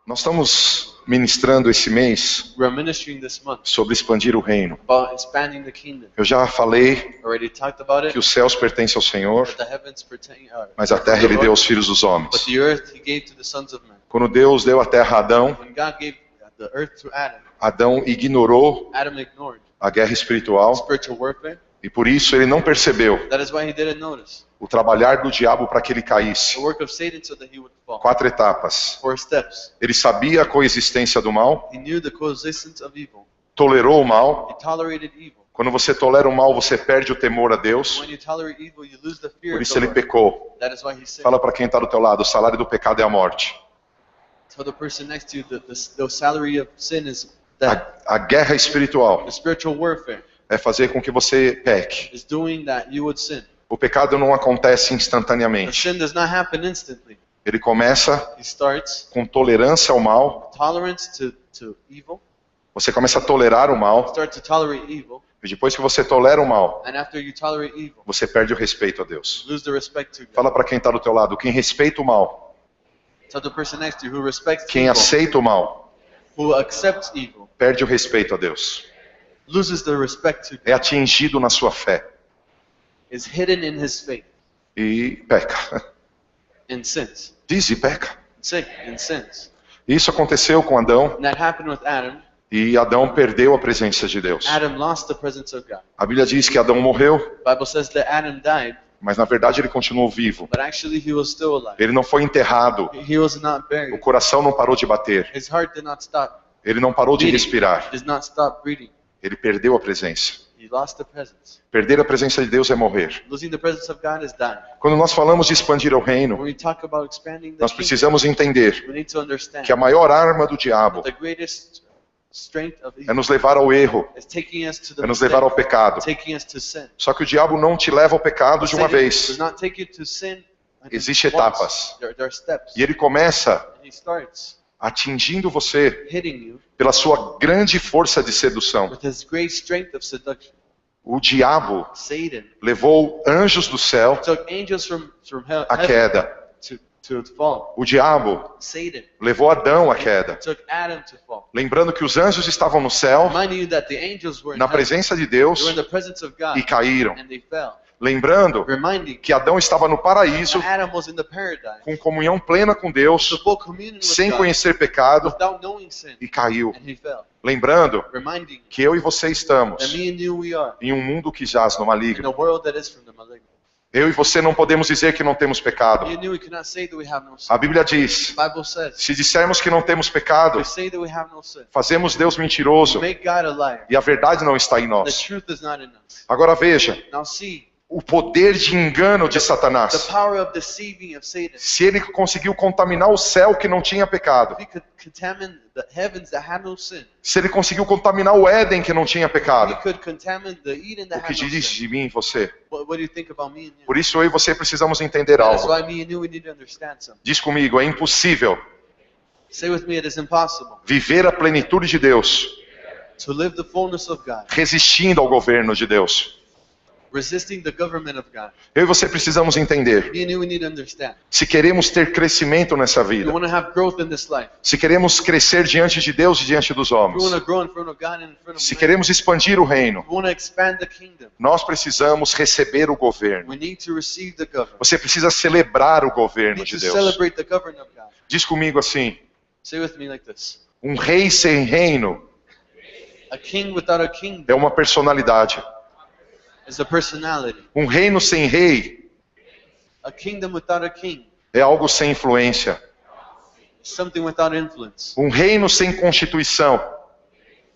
Nós estamos ministrando esse mês We're ministering this month sobre expandir o reino. about expanding the kingdom. Eu já falei Already talked about it. que os céus pertencem ao Senhor, That the heavens pertain, mas a terra Ele deu aos filhos dos but homens. the earth He gave to the sons of men. Quando Deus deu a terra a Adão, When God gave the earth to Adam, Adão ignorou Adam ignored a guerra espiritual spiritual warfare. e por isso ele não percebeu That is why he didn't notice o trabalhar do diabo para que ele caísse. the work of Satan so that he would fall. 4 etapas. 4 steps. Ele sabia a coexistência do mal, He knew the coexistence of evil. tolerou o mal. He tolerated evil. Quando você tolera o mal, você perde o temor a Deus. When you tolerate evil, you lose the fear Por of isso the ele Lord. pecou. That is why he sinned. Fala para quem está do teu lado, o salário do pecado é a morte. Tell the person next to you that the salary of sin is death. A guerra espiritual The spiritual warfare é fazer com que você peque. is doing that you would sin. O pecado não acontece The instantaneamente. sin does not happen instantly. Ele começa He starts com tolerância ao mal. tolerance to evil. Você começa a tolerar o mal. Start to tolerate evil. E depois que você tolera o mal, And after you tolerate evil, você perde o respeito a Deus. lose the respect to God. Fala para quem está do teu lado, quem respeita o mal, Tell the person next to you who respects quem evil, aceita o mal, who accepts evil, perde o respeito a Deus. loses the respect to God, É atingido na sua fé is hidden in his faith, e peca. and sins. Diz e peca. Sick and sins. Isso aconteceu com Adão And that happened with Adam. e Adão perdeu a presença de Deus. Adam lost the presence of God. A Bíblia diz que Adão morreu, The Bible says that Adam died, mas na verdade ele continuou vivo. but actually he was still alive. Ele não foi enterrado, He was not o buried. coração não parou de bater, His heart did not stop ele não parou de beating. respirar, Did not stop breathing. ele perdeu a presença. He lost the presence. Perder a presença de Deus é morrer. Losing the presence of God is dying. Quando nós falamos de expandir o When reino, we talk about expanding the nós kingdom, precisamos entender we need to understand que a maior arma do diabo that the greatest strength of é evil nos levar ao erro, is taking us to the é nos levar ao mistake, pecado. taking us to sin. Só que o diabo não te leva ao pecado de uma Satan vez. does not take you to sin at Existem once. etapas. There are steps. E ele começa And he starts atingindo você hitting you pela sua grande força de sedução. with his great strength of seduction. O diabo Satan levou anjos do céu took angels from à heaven queda. to fall. O diabo Satan levou Adão à queda. took Adam to fall. Lembrando que os anjos estavam no céu, Reminding you that the angels were in na heaven. presença de They were Deus, in the presence of God e caíram. and they fell. Lembrando Reminding que Adão estava no paraíso, that Adam was in the paradise, com comunhão plena com Deus, the full communion with sem God, conhecer pecado, without knowing sin, e caiu. and he fell. Lembrando Reminding que eu e você that estamos me and you we are em um mundo que jaz no in maligno. a world that is from the malignant. Eu e você não podemos dizer que não temos pecado. Me and you we cannot say that we have no sin. A Bíblia diz, The Bible says, se dissermos que não temos pecado, we say that we have no sin. fazemos Deus mentiroso Make God a liar. e a verdade não está em The nós. truth is not in us. Agora veja, Now see, o poder de engano de the Satanás. power of deceiving of Satan. Se ele conseguiu contaminar o céu que não tinha pecado, If he could contaminate the heavens that had no sin, se ele conseguiu contaminar o Éden que não tinha he pecado, could contaminate the Eden o that que had no diz sin. de mim e você? What do you think about me and you? Por isso eu e você precisamos entender That's algo. why me and you we need to understand something. Diz comigo, é impossível Say with me, it is impossible viver a plenitude de Deus to live the fullness of God, resistindo ao governo de Deus. resisting the government of God. Eu e você precisamos entender. Me and you we need to understand. Se queremos ter crescimento nessa If we vida, want to have growth in this life, se queremos crescer diante de Deus e diante dos if we want homens, to grow in front of God and in front of se man, queremos expandir o reino, if we want to expand the kingdom, nós precisamos receber o governo. we need to receive the government. Você precisa celebrar o We governo need de to Deus. celebrate the government of God. Diz comigo assim, Say with me like this. um rei sem reino A king without a kingdom é uma personalidade. is a personality. Um reino sem rei A kingdom without a king é algo sem influência. is something without influence. Um reino sem constituição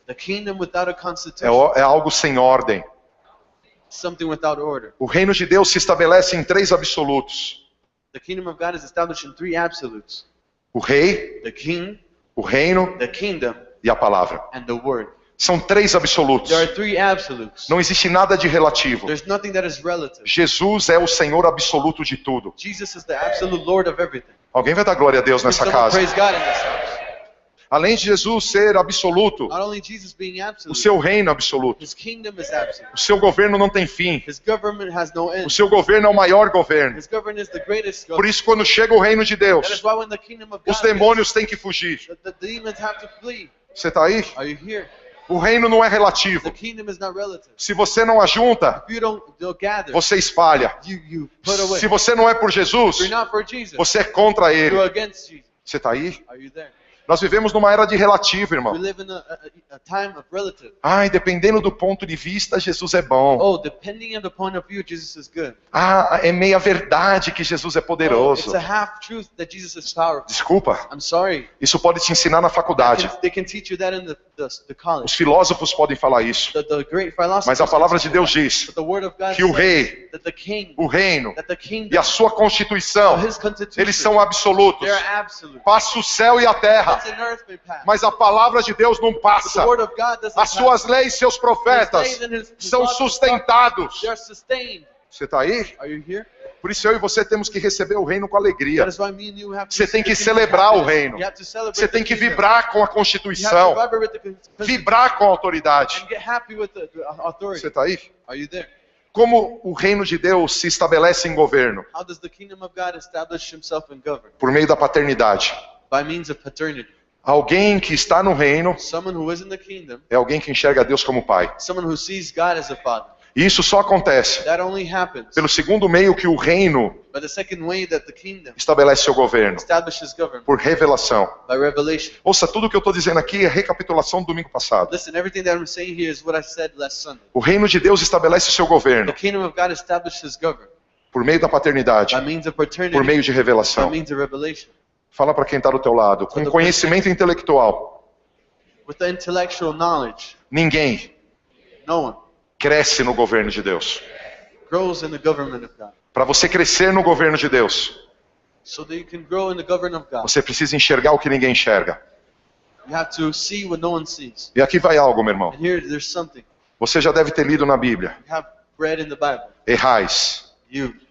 The kingdom without a constitution é algo sem ordem. is something without order. O reino de Deus se estabelece em 3 absolutos. The kingdom of God is established in 3 absolutes. O rei, The king, o reino the kingdom, e a palavra. and the word. São 3 absolutos. There are 3 absolutes. Não existe nada de relativo. There's nothing that is relative. Jesus é o Senhor absoluto de tudo. Jesus is the absolute Lord of everything. Alguém vai dar glória a Deus Can nessa someone casa? praise God in this house? Além de Jesus ser absoluto, Not only Jesus being o absolute, seu reino é absoluto. his kingdom is absolute. O seu governo não tem fim. His government has no O end. seu governo é o maior governo. His government is the greatest Por government. isso, quando chega o reino de That is Deus, why when the kingdom of God os demônios têm que fugir. the demons have to flee. Você está aí? Are you here? O reino não é The relativo. kingdom is not relative. Se você não ajunta, If you don't gather, você espalha. you put away. Se você não é por If you're Jesus, not for Jesus, você é contra you're ele. against Jesus. Você está aí? Are you there? Nós vivemos numa era de relativo, We irmão. live in a time of relative. Ai, dependendo do ponto de vista, Jesus é bom. Oh, depending on the point of view, Jesus is good. Ah, é meia verdade que Jesus é Oh, it's poderoso. a half truth that Jesus is powerful. Desculpa, I'm sorry. isso pode te ensinar na faculdade. They can teach you that in the Os college. filósofos podem falar isso. The great philosophers. Mas a palavra de can teach Deus you diz that. But the word of God que o says rei, that the king, o reino that the e kingdom, a sua constituição, his constitution, eles são absolutos. they're absolute. Passa o céu e a terra, Heavens and earth may pass. mas a palavra de Deus não But passa. the word of God doesn't As suas leis, seus pass. His profetas ways and his são laws and sustentados. they are sustained. Você está aí? Are you here? Por isso eu e você temos que receber o reino com alegria. That is why me and you have to Você tem que receive celebrar o happiness. reino. You have to celebrate Você tem the que kingdom. vibrar com a You have to Constituição, vibrate with the constitution vibrar com a autoridade. and get happy with the authority. Você está aí? Are you there? Como o reino de Deus se estabelece em governo? How does the kingdom of God establish himself and govern? Por meio da paternidade. By means of paternity. Alguém que está no reino Someone who is in the kingdom, é alguém que enxerga Deus como pai. someone who sees God as a father. E isso só acontece That only happens pelo segundo meio que o reino by the second way that the kingdom estabelece seu governo, establishes government, por revelação. by revelation. Ouça, tudo que eu estou dizendo aqui é recapitulação do domingo passado. Listen, everything that I'm saying here is what I said last Sunday. O reino de Deus estabelece seu The governo kingdom of God establishes government por meio da paternidade, by means of paternity, por meio de by revelação. means of revelation. Fala para quem está do teu lado. Com conhecimento intelectual, With the intellectual knowledge, ninguém no one cresce no governo de Deus. grows in the government of God. Para você crescer no governo de Deus, So that you can grow in the government of God, você precisa enxergar o que ninguém enxerga. you have to see what no one sees. E aqui vai algo, meu irmão. And here there's something Você já deve ter lido na Bíblia. you have read in the Bible. Errais,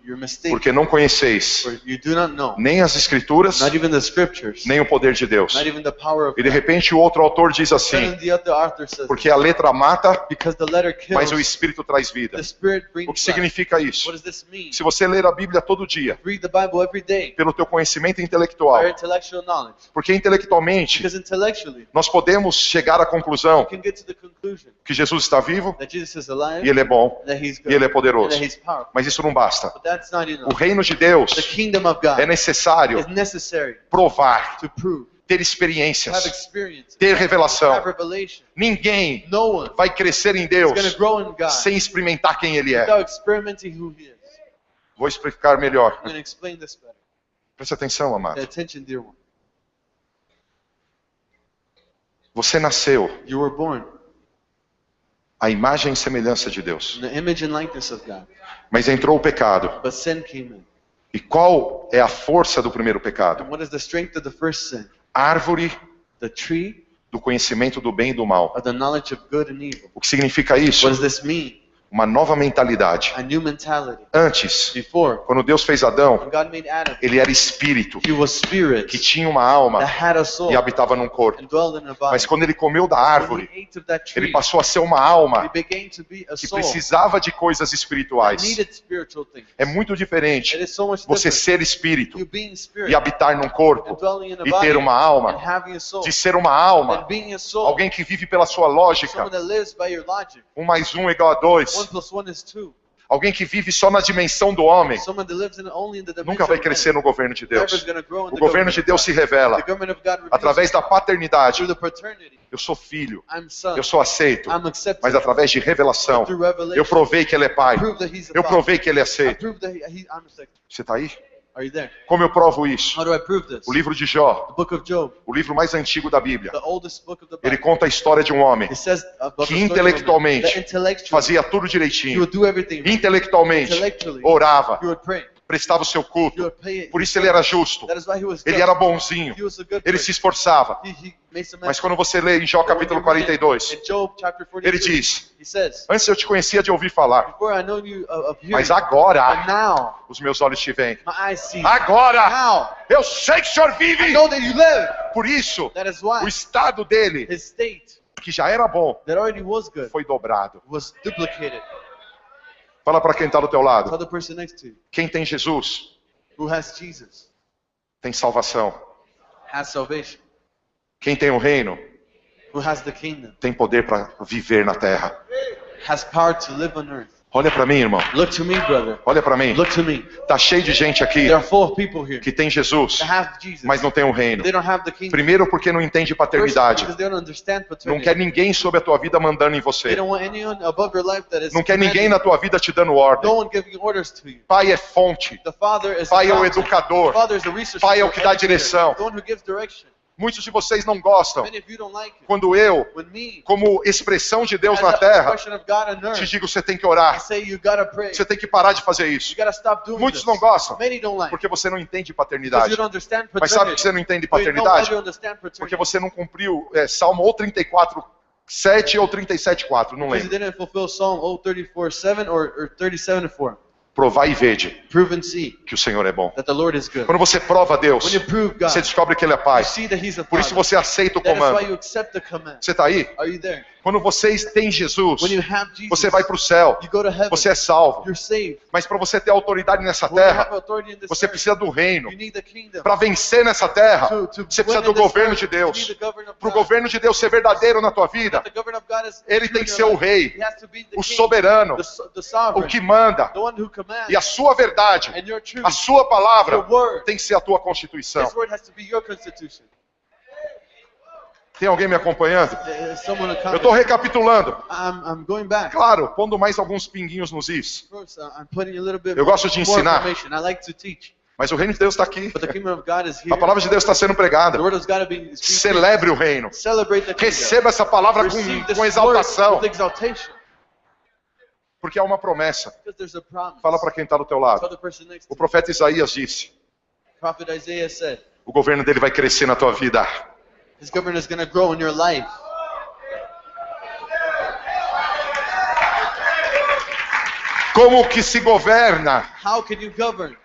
You're mistaken. porque não conheceis For you do not know, nem as Escrituras, not even the scriptures, nem o poder de Deus. not even the power of E de repente o outro autor diz assim, And the other author says, porque a letra mata, because the letter kills, mas o Espírito traz vida. the spirit brings O que life. significa isso? What does this mean? Se você ler a Bíblia todo dia, Read the Bible every day, pelo teu conhecimento intelectual, our intellectual knowledge. porque intelectualmente Because intellectually, nós podemos chegar à conclusão you can get to the conclusion que Jesus está vivo that Jesus is alive, e ele é bom that he's good, e ele é and poderoso. that he's powerful. Mas isso não basta. But that's not O enough. reino de The Deus kingdom of God é necessário is necessary provar, to prove, ter to have experiências, experience, ter to have revelação. revelation. Ninguém No one vai crescer em is going to Deus grow in God sem experimentar quem ele é. without experimenting who he is. Vou explicar melhor. I'm going to explain this better. Preste atenção, Pay amado. attention, dear one. Você nasceu You were born à imagem e semelhança de Deus. in the image and likeness of God, Mas entrou o pecado. but sin came in. E qual é a força do primeiro pecado? And what is the strength of the first sin? Árvore The tree do conhecimento do bem e do mal. of the knowledge of good and evil. O que significa isso? What does this mean? Uma nova mentalidade. A new mentality. Antes, Before, quando Deus fez Adão, when God made Adam, ele era espírito, he was spirit que tinha uma alma that had a soul e habitava num corpo. and dwelled in a body. Mas quando ele comeu da When árvore, he ate of that ele tree, passou a ser uma he alma began to be a que soul precisava de coisas that espirituais. needed spiritual things. É muito diferente It is so much você different. ser espírito You being spirit e habitar num and corpo dwelling in a e body ter uma and alma, having a soul de ser uma and alma, being a soul. alguém que vive pela sua lógica, Someone that lives by your logic. 1 mais 1 igual a 2, 1 plus 1 is 2. alguém que vive só na dimensão do homem, Someone that lives only in the dimension nunca vai of crescer man no governo de never Deus. is gonna grow in O the governo government de of Deus God. se revela The government of God reveals através da paternidade. through the paternity. Eu sou filho, I'm son. eu sou aceito, I'm accepted. mas através de revelação, Through revelation. eu provei que ele é pai, Prove that he's a eu father. provei que ele é I aceito. prove that I'm accepted. Você está aí? Are you there? Como eu provo isso? How do I prove this? O livro de Jó, The book of Job, o livro mais antigo da Bíblia, the oldest book of the ele Bible. conta a história de um homem It says about que the story of a man intelectualmente that intellectually fazia tudo he direitinho, would do everything. intelectualmente Intellectually, orava, he would pray. prestava o seu He culto. would pay it. Por isso ele era justo. That is why he was Ele just. era bonzinho. He was a good Ele person. se esforçava. He made some Mas effort. quando você lê em Jó capítulo 42, In Job chapter ele 42, diz: he says, antes eu te conhecia de ouvir falar, before I know you of hearing, mas but agora now os meus olhos te veem. my eyes see. Agora Now eu sei que o Senhor I vive. know that you live. Por isso, That is why o estado dele, his state que já era bom, that already was good foi dobrado. was duplicated. Fala para quem está do teu Tell lado. the person next to you Quem tem Jesus who has Jesus tem salvação. has salvation, Quem tem o reino who has the kingdom, tem poder para viver na terra. has power to live on earth. Olha para mim, irmão. Look to me, brother. Olha para mim. Look to me. Tá cheio de gente aqui There are full of people here que tem Jesus, that have Jesus, mas não tem o reino. they don't have the kingdom. Primeiro porque não entende First, paternidade. because they don't understand Não paternity. quer ninguém sobre a tua vida mandando em They você. don't want anyone above your life that is Não quer ninguém commanding. na tua vida te dando ordem. No one giving orders to you. Pai é fonte. The Father is Pai the é o fountain. The educador. Father is the researcher, Pai é o que dá educator, direção. the one who gives direction. Muitos de vocês não gostam Many of you don't like it. quando eu, When me, como expressão de Deus as na a terra, expression of God on te earth, digo, você tem que I orar. say you gotta pray. Você tem que parar de fazer You isso. gotta stop doing Muitos this. não gostam Many don't like. porque você não entende Because paternidade. you don't understand Mas sabe por que paternity. você não entende But you know why paternidade? you understand paternity? Porque você não cumpriu Salmo ou 34:7 ou 37:4, não Because you lembro. didn't fulfill Psalm 34:7 or 37:4. Provai e vede Prove and see que o Senhor é bom. that the Lord is good. Quando você prova Deus, When you prove God, você descobre que Ele é Pai. you see that He's a Por isso Father. você aceita o That is why comando. you accept the command. Você está aí? Are you there? Quando vocês têm Jesus, When you have Jesus, você vai para o céu. you go to heaven. Você é salvo. You're saved. Mas para você ter autoridade nessa When you have terra, authority in this você earth, precisa do reino. you need the kingdom. Para vencer nessa terra, To você precisa win do in this governo earth, de you Deus. need the government of Para o God. governo de Deus ser verdadeiro na tua vida, The government of God is Ele true tem in que your ser o life. rei, He has to be the o king, soberano, the o sovereign, que manda. the one who commands. E a sua verdade, And your truth, a sua palavra, your word, tem que ser a tua constituição. His word has to be your constitution. Tem alguém me acompanhando? Someone Eu estou recapitulando. I'm going back. Claro, pondo mais alguns pinguinhos nos is. First, I'm putting a little bit Eu gosto de more ensinar. information. I like to teach. Mas o reino de Deus está aqui. But the kingdom of God is here. A palavra de Deus está sendo The pregada. word of God is being Celebre o reino. Celebrate the kingdom. Receba essa palavra Receive this com word exaltação. with exaltation. Porque há uma promessa. Because there's a promise. Fala para quem está do teu Tell lado. the person next to O you. profeta Isaías disse: Prophet Isaiah said, o governo dele vai crescer na tua vida. His government is going to grow in your life. Como que se governa? How can you govern?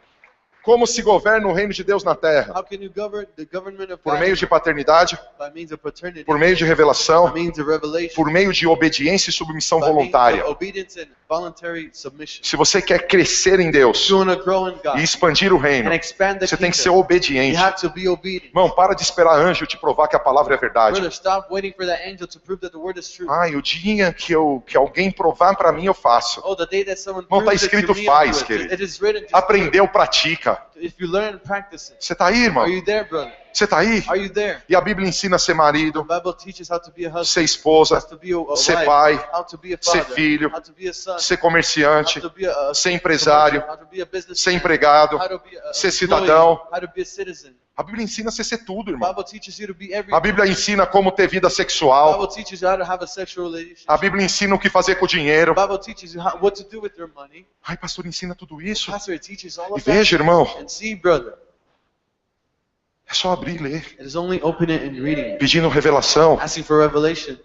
Como se governa o reino de Deus na terra? How can you govern the government of Por God meio de paternidade, by means of paternity, por meio de by revelação, means of revelation, por meio de obediência e submissão by means voluntária. of obedience and voluntary submission. Se você quer crescer em Deus If you want to grow in God e expandir o reino, and expand the você tem que ser kingdom, obediente. you have to be obedient. Irmão, para de esperar anjo te provar que a palavra é verdade. Brother, stop waiting for that angel to prove that the word is true. Ai, o dia que alguém provar para mim, eu faço. Oh, the day that someone Não tá proves it to escrito me, faz, I'll do it. querido. It is written. Just Aprendeu, pratica. do it. If you learn and practice it. Você está aí, irmão? Are you there, brother? Você está aí? Are you there? E a Bíblia ensina a ser The marido, Bible teaches how to be a husband, ser esposa, how to be a ser wife, pai, how to be a ser father, filho, how to be a son, ser comerciante, how to be a ser empresário, how to be a businessman, ser empregado, how to be a ser employee, cidadão. how to be a citizen. A Bíblia ensina você a ser tudo, The irmão. Bible teaches you to be everything. A Bíblia ensina como ter vida The sexual. Bible teaches you how to have a sexual relationship. A Bíblia ensina o que fazer com o dinheiro. The Bible teaches you what to do with your money. Ai, pastor, ensina tudo isso. Pastor, it teaches all E of that. veja, irmão, And see, brother, é só abrir e ler. it is only open it and reading it. Pedindo revelação, Asking for revelation,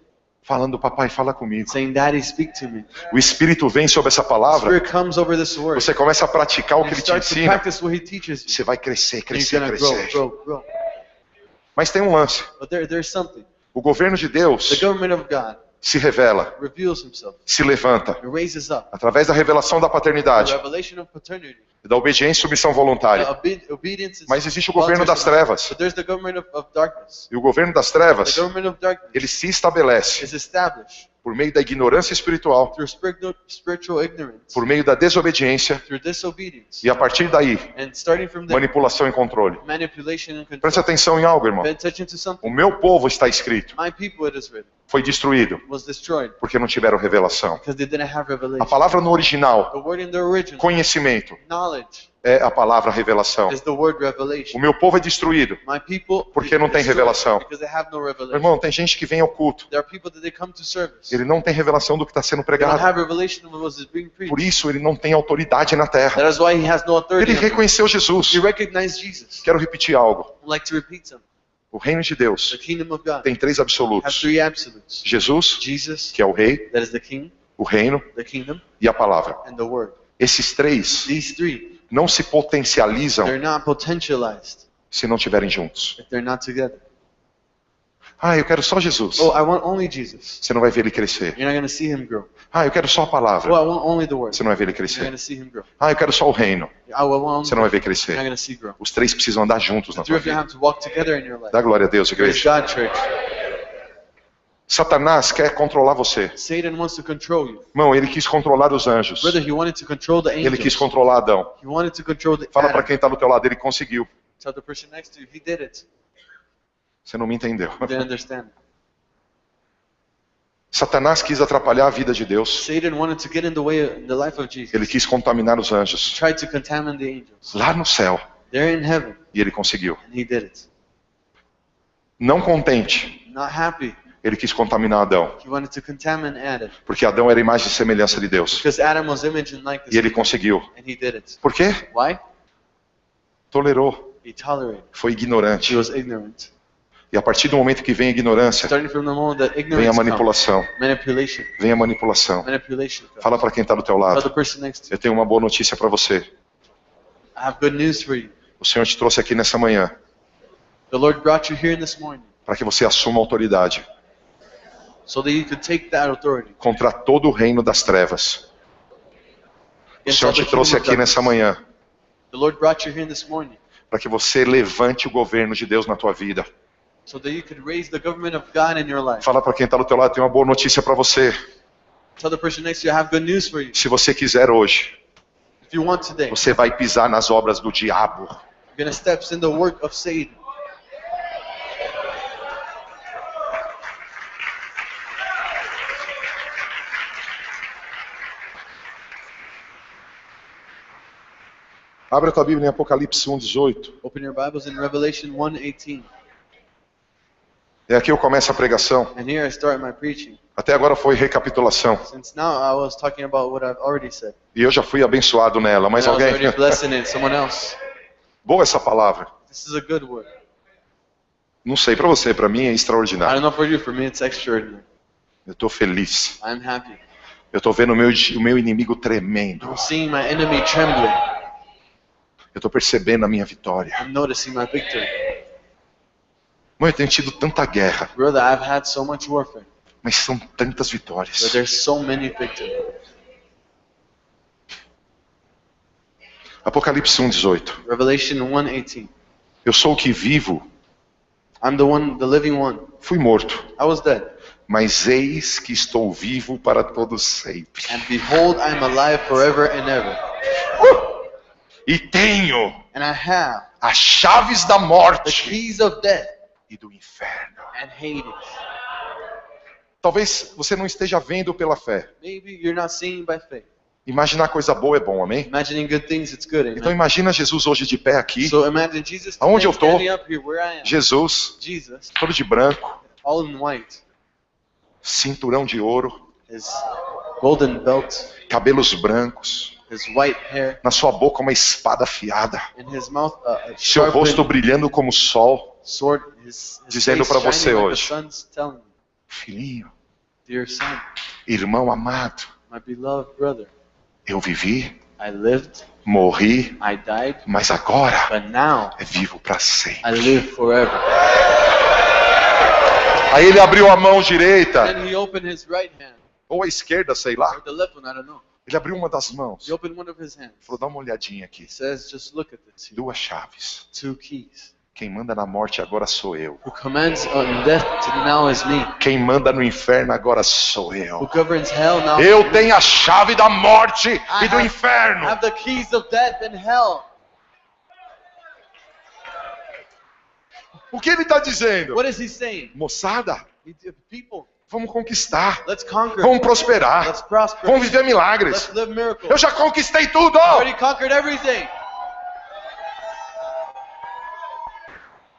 falando, papai, fala comigo. saying, Daddy, speak to me. O Espírito vem sobre essa The palavra. Spirit comes over this word. Você começa a praticar o And que you ele te start to ensina. practice what He teaches you. Você vai crescer, And you're crescer, going to grow, crescer. grow, grow. Mas tem um lance. But there's something. O governo de Deus The government of God se revela, reveals Himself. se levanta, It raises up. através da revelação da The paternidade, revelation of paternity. da obediência e submissão voluntária. Obedience is Mas existe o governo das voluntary. trevas. But there's the government of darkness. E o governo das The trevas, government of darkness ele se estabelece is established por meio da ignorância espiritual, through spiritual ignorance, por meio da desobediência through disobedience, e a partir daí, and starting from there, manipulação e controle. manipulation and control. Preste atenção em algo, irmão. Pay attention to something. O meu povo está escrito. My people, it is written. foi destruído was destroyed porque não tiveram revelação. because they didn't have A revelation. palavra no original, The word in the original, conhecimento, knowledge, é a palavra revelação. is the word O revelation. meu povo é destruído. My people Porque não tem destroyed revelação. because they have no Meu revelation. irmão, tem gente que vem ao culto. There are people that they come to service. Ele não tem revelação do que está sendo They don't pregado. have revelation of what is being preached. Por isso ele não tem autoridade na terra. That is why he has no authority. Ele reconheceu Jesus. He recognized Jesus. Quero repetir algo. I'd like to repeat something. O reino de Deus The kingdom of God tem 3 has absolutos. 3 absolutes. Jesus, Jesus, que é o rei, that is the king, o reino the kingdom, e a palavra. and the word. Esses 3 These 3, não se potencializam they're not potentialized se não estiverem juntos. if they're not together. Ah, eu quero só Jesus. Oh, I want only Jesus. Você não vai ver ele crescer. You're not going to see him grow. Ah, eu quero só a Oh, palavra. I want only the word. Você não vai ver ele You're going crescer. to see him grow. Ah, eu quero só o reino. Oh, I want only Você não vai ver You're not crescer. going to see grow. Os 3 precisam andar juntos na The three tua of you vida. have to walk together in your life. Dá glória a Deus, Praise igreja. God, church. Satanás quer controlar você. Satan wants to control you. Irmão, ele quis controlar os anjos. Brother, he wanted to control the Ele quis angels. controlar Adão. He wanted to control the Fala para Adam. quem está do teu lado, ele conseguiu. Tell the person next to you, he did it. Você não me entendeu. You didn't understand. Satanás quis atrapalhar a vida de Deus. Satan wanted to get in the way in the life of Jesus. Ele quis contaminar os anjos. Tried to contaminate the angels. Lá no céu. They're in heaven, E ele conseguiu. and he did it. Não contente, Not happy. ele quis contaminar Adão. He wanted to contaminate Adam. Porque Adão era imagem e semelhança de Deus. Because Adam was image and likeness. E ele conseguiu. And he did it. Por quê? Why? Tolerou. He tolerated. Foi He ignorante. was ignorant. E a partir do momento que vem a ignorância, Starting from the moment that vem a ignorance comes, manipulação. manipulation. Vem a manipulação. Manipulation comes. Fala para quem está do teu Tell the lado. person next to you, Eu tenho uma boa notícia para você. I have good news for you. O Senhor te trouxe aqui nessa manhã The Lord brought you here this morning para que você assuma autoridade so that you could take that authority. contra todo o reino das trevas. O against Senhor all the te trouxe kingdom of aqui nessa darkness. manhã The Lord brought you here this morning para que você levante o governo de Deus na tua vida. so that you could raise the government of God in your life. Fala para quem está do teu lado, tem uma boa notícia para você. Tell the person next to you, I have good news for you. Se você quiser hoje, If you want today, você vai pisar nas obras do diabo. you're going to step in the work of Satan. Abre a tua Bíblia em Apocalipse 1:18. Open your Bibles in Revelation 1:18. É aqui eu começo a pregação. And here I start my preaching. Até agora foi recapitulação. Since now I was talking about what I've already said. E eu já fui abençoado nela. Mas And I was alguém... already blessed in it. Someone else. Boa essa palavra. This is a good word. Não sei para você, para mim é I extraordinário. don't know for you, for me it's extraordinary. Eu estou feliz. I'm happy. Eu estou vendo o meu inimigo tremendo. I'm seeing my enemy trembling. Eu estou percebendo a minha vitória. I'm noticing my victory. Mãe, eu tenho tido tanta guerra, Brother, I've had so much warfare. mas são tantas But vitórias. there's so many victories. Apocalipse 1:18. Revelation 1:18. Eu sou o que vivo, I'm the one, the living one. fui morto, I was dead. mas eis que estou vivo para todos sempre. And behold, I am alive forever and ever. E tenho And I have as chaves da the morte keys of death e do inferno. and Hades. Talvez você não esteja vendo pela fé. Maybe you're not seeing by faith. Imaginar coisa boa é bom, amém? Imagining good things, it's good. Então Amen. imagina Jesus hoje de pé aqui. So imagine Jesus Aonde today eu tô? standing up here where I am. Jesus, Jesus, todo de branco, all in white. cinturão de ouro, His golden belt, cabelos brancos, his white hair, na sua boca uma espada afiada, in his mouth a seu rosto sharpened brilhando como o sol. sword. His Dizendo face pra você shining like hoje. the sun's telling you, Filhinho, dear son, irmão amado, my beloved brother, eu vivi, I lived, morri, I died, mas agora but now é vivo para sempre. I live forever. Aí ele abriu a mão direita, Then he opened his right hand, ou a esquerda, sei lá. or the left one, I don't know. Ele abriu uma das mãos. He opened one of his hands. Falou, dá uma olhadinha aqui. He says, just look at this. 2 chaves. 2 keys. Quem manda na morte agora sou eu. Who commands on death to now is me. Quem manda no inferno agora sou Who eu. governs hell now. Eu tenho a chave da morte e do I inferno. have the keys of death and hell. O que ele está dizendo? What is he saying? Moçada, People, Vamos conquistar. Let's conquer. Vamos prosperar. Let's prosper. Vamos viver milagres. Let's live miracles. Eu já conquistei tudo. I already conquered everything.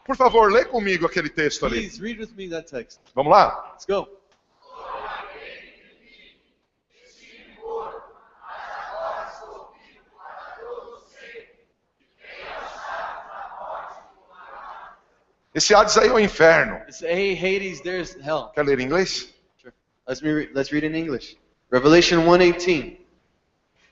Por favor, lê comigo aquele texto ali. Please read with me that text. Vamos lá? Let's go. Esse Hades aí é o inferno. It's Hades, there's hell. Quer ler em inglês? Sure. Let's read in English. Revelation 1:18.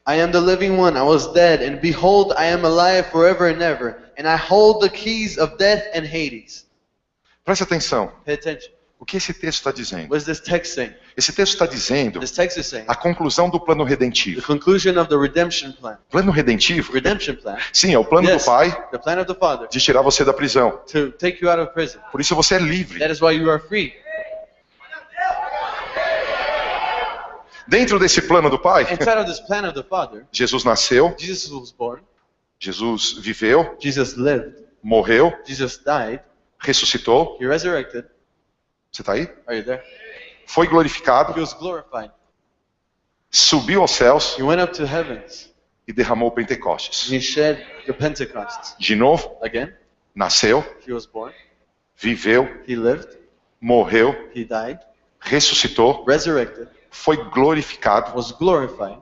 I am the living one. I was dead, and behold, I am alive forever and ever, and I hold the keys of death and Hades. Preste atenção. Pay attention. O que esse texto está dizendo? What is this text saying? Esse texto está dizendo This text is saying a conclusão do plano the redentivo. conclusion of the redemption plan. Plano redentivo? Redemption plan. Sim, é o plano Yes, do Pai the plan of the Father de tirar você da prisão. to take you out of prison. Por isso você é livre. That is why you are free. Dentro desse plano do Pai, Inside of this plan of the Father, Jesus nasceu, Jesus was born, Jesus viveu, Jesus lived, morreu, Jesus died, ressuscitou. He resurrected. Você está aí? Are you there? Foi glorificado, He was glorified. subiu aos céus He went up to heavens. e derramou o Pentecostes. He shed the Pentecost. De novo, Again, nasceu, He was born. viveu, He lived. morreu, He died. ressuscitou, Resurrected. foi glorificado. Was glorified.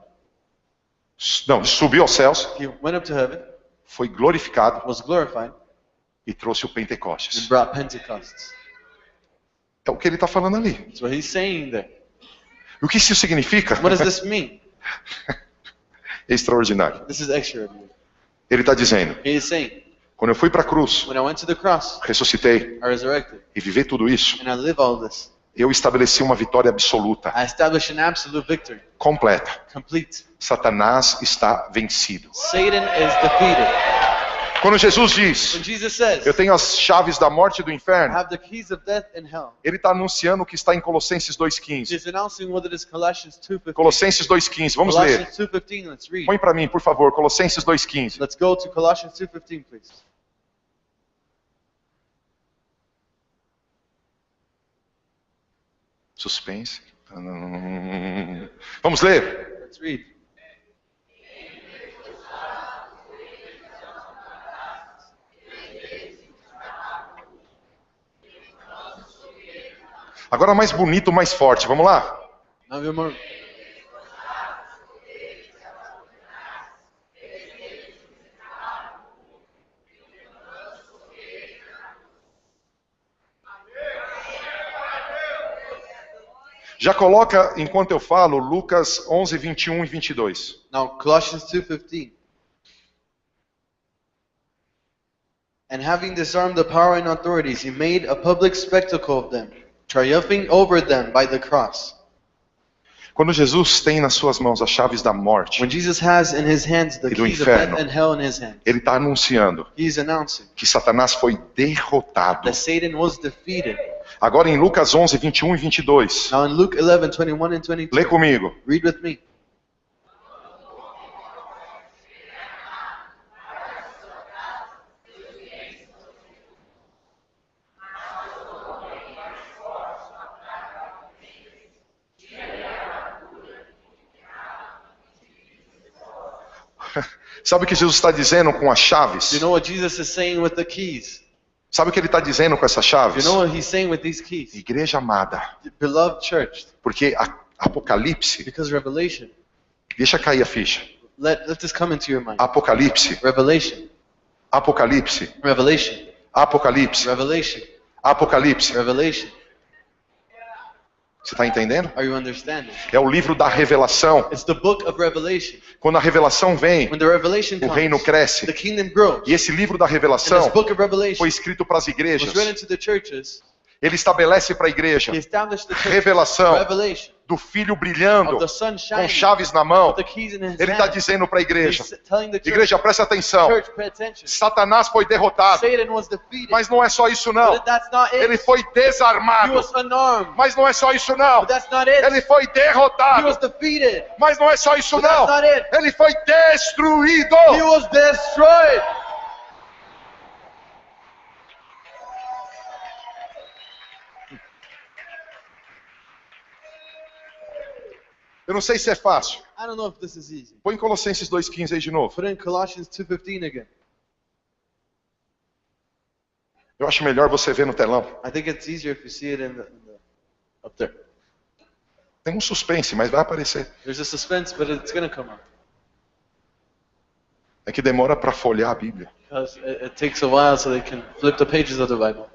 Não, subiu aos céus, He went up to heaven. foi glorificado Was glorified. e trouxe o And Pentecostes. brought Pentecost. É o que ele está falando ali. That's what He's saying there. O que isso significa? What does this mean? É extraordinário. This is extraordinary. Ele está dizendo, He is saying, quando eu fui para a cruz, when I went to the cross, ressuscitei I resurrected, e vivi tudo isso, and I live all this. eu estabeleci uma vitória absoluta, I established an absolute victory, completa. complete. Satanás está vencido. Satan is defeated. Quando Jesus diz, When Jesus says, eu tenho as chaves da morte e do I inferno, have the keys of death and hell, ele está anunciando o que está em Colossenses 2,15. He's announcing what it is Colossians 2:15. Colossenses 2,15, vamos ler. Colossians 2:15, let's read. Põe para mim, por favor, Colossenses 2,15. Let's go to Colossians 2:15, please. Suspense. Vamos ler. Let's read. Agora mais bonito, mais forte. Vamos lá? Now we're more. Já coloca, enquanto eu falo, Lucas 11, 21 e 22. Now Colossians 2:15. And having disarmed the power and authorities, he made a public spectacle of them, triumphing over them by the cross. Quando Jesus tem nas suas mãos as chaves da morte, When Jesus has in his hands the E do keys of death inferno. and hell in his hands, ele está anunciando he is announcing que Satanás foi derrotado. that Satan was defeated. Agora em Lucas 11, 21 e 22. Now in Luke 11:21 and 22, Lê comigo. read with me. Sabe o que Jesus está dizendo com as chaves? Do you know what Jesus is saying with the keys? Sabe o que ele está dizendo com essas Do chaves? you know what he's saying with these keys? Igreja amada. Beloved church, Porque Apocalipse, because Revelation, deixa cair a ficha. let this come into your mind. Apocalipse, Revelation, Apocalipse, Revelation, Apocalipse, Revelation, Apocalipse. Revelation. Você está entendendo? Are you understanding? É o livro da revelação. It's the book of Revelation. Quando a revelação vem, When the revelation o comes, reino cresce. the kingdom grows. E esse livro da And this revelação book of Revelation foi escrito para as igrejas. was written to the churches. Ele estabelece para a igreja He established the church. revelação Revelation do filho brilhando of the sun com shining chaves na mão. with the keys in his Ele está hand. dizendo para a igreja: He's telling the church, igreja, presta atenção. church, pay attention. Satanás foi derrotado. Satan was defeated. Mas não é só isso não. But that's not it. Ele foi He desarmado. was unarmed. Mas não é só isso não. But that's not it. Ele foi He derrotado. was defeated. Mas não é só isso But that's não. not it. Ele foi destruído. He was destroyed. Eu não sei se é fácil. I don't know if this is easy. Põe em Colossenses 2,15 aí de novo. Put in Colossians 2:15 again. Eu acho melhor você ver no telão. I think it's easier if you see it up there. Tem um suspense, mas vai aparecer. There's a suspense, but it's going to come up. É que demora para folhear a Bíblia. Because it takes a while so they can flip the pages of the Bible.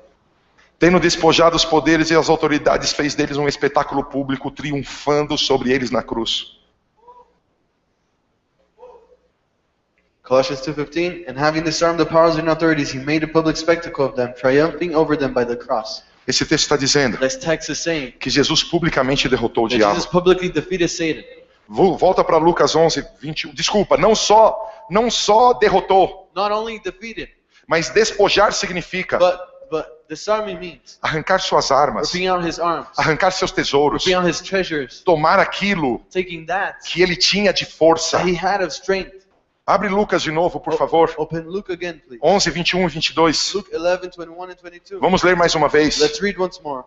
Tendo despojado os poderes e as autoridades, fez deles um espetáculo público, triunfando sobre eles na cruz. Colossians 2:15, and having disarmed the powers and authorities, he made a public spectacle of them, triumphing over them by the cross. Esse texto está dizendo This text is saying que Jesus publicamente derrotou o that diabo. Jesus publicly defeated Satan. Volta para Lucas 11:21. Desculpa, não só derrotou, Not only defeated, mas despojar significa but disarming means arrancar suas armas, ripping out his arms, arrancar seus tesouros, ripping out his treasures, tomar aquilo taking that que ele tinha de força. he had of strength. Abre Lucas de novo, por favor. Open Luke again, please. 11:21 e 22. Luke 11:21 and 22. Vamos ler mais uma vez. Let's read once more.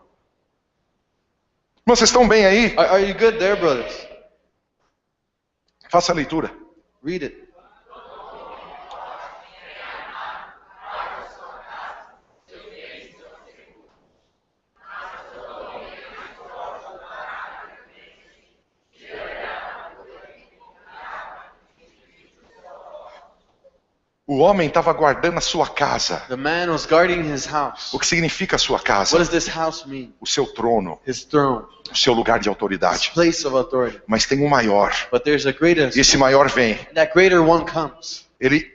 Irmãos, vocês estão bem aí? Are you good there, brothers? Faça a leitura. Read it. O homem estava guardando a sua casa. The man was guarding his house. O que significa a sua What casa? does this house mean? O seu trono, His throne, o seu lugar de his autoridade. place of authority. Mas tem um maior. But there's a greater, E esse maior vem. and that greater one comes. Ele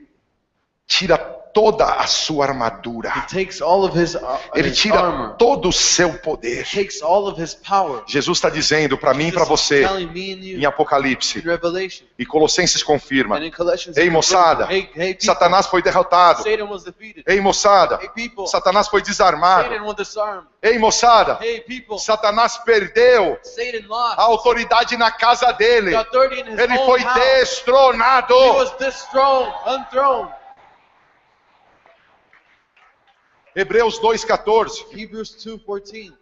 tira toda a sua armadura. He takes all of his Ele tira armor. todo o seu poder. Takes all of his power. Jesus está dizendo para mim e para Jesus is você telling me and em you Apocalipse. in Revelation. E Colossenses confirma. And in Colossians, Ei, moçada, hey people, Satanás foi derrotado. Satan was defeated. Ei, moçada, Hey people, Satanás foi desarmado. Satan was disarmed. Ei, moçada, Hey people, Satanás perdeu Satan lost a autoridade na casa dele. the authority in his Ele own foi house. destronado. He was unthroned. Hebreus 2,14. Hebrews 2:14.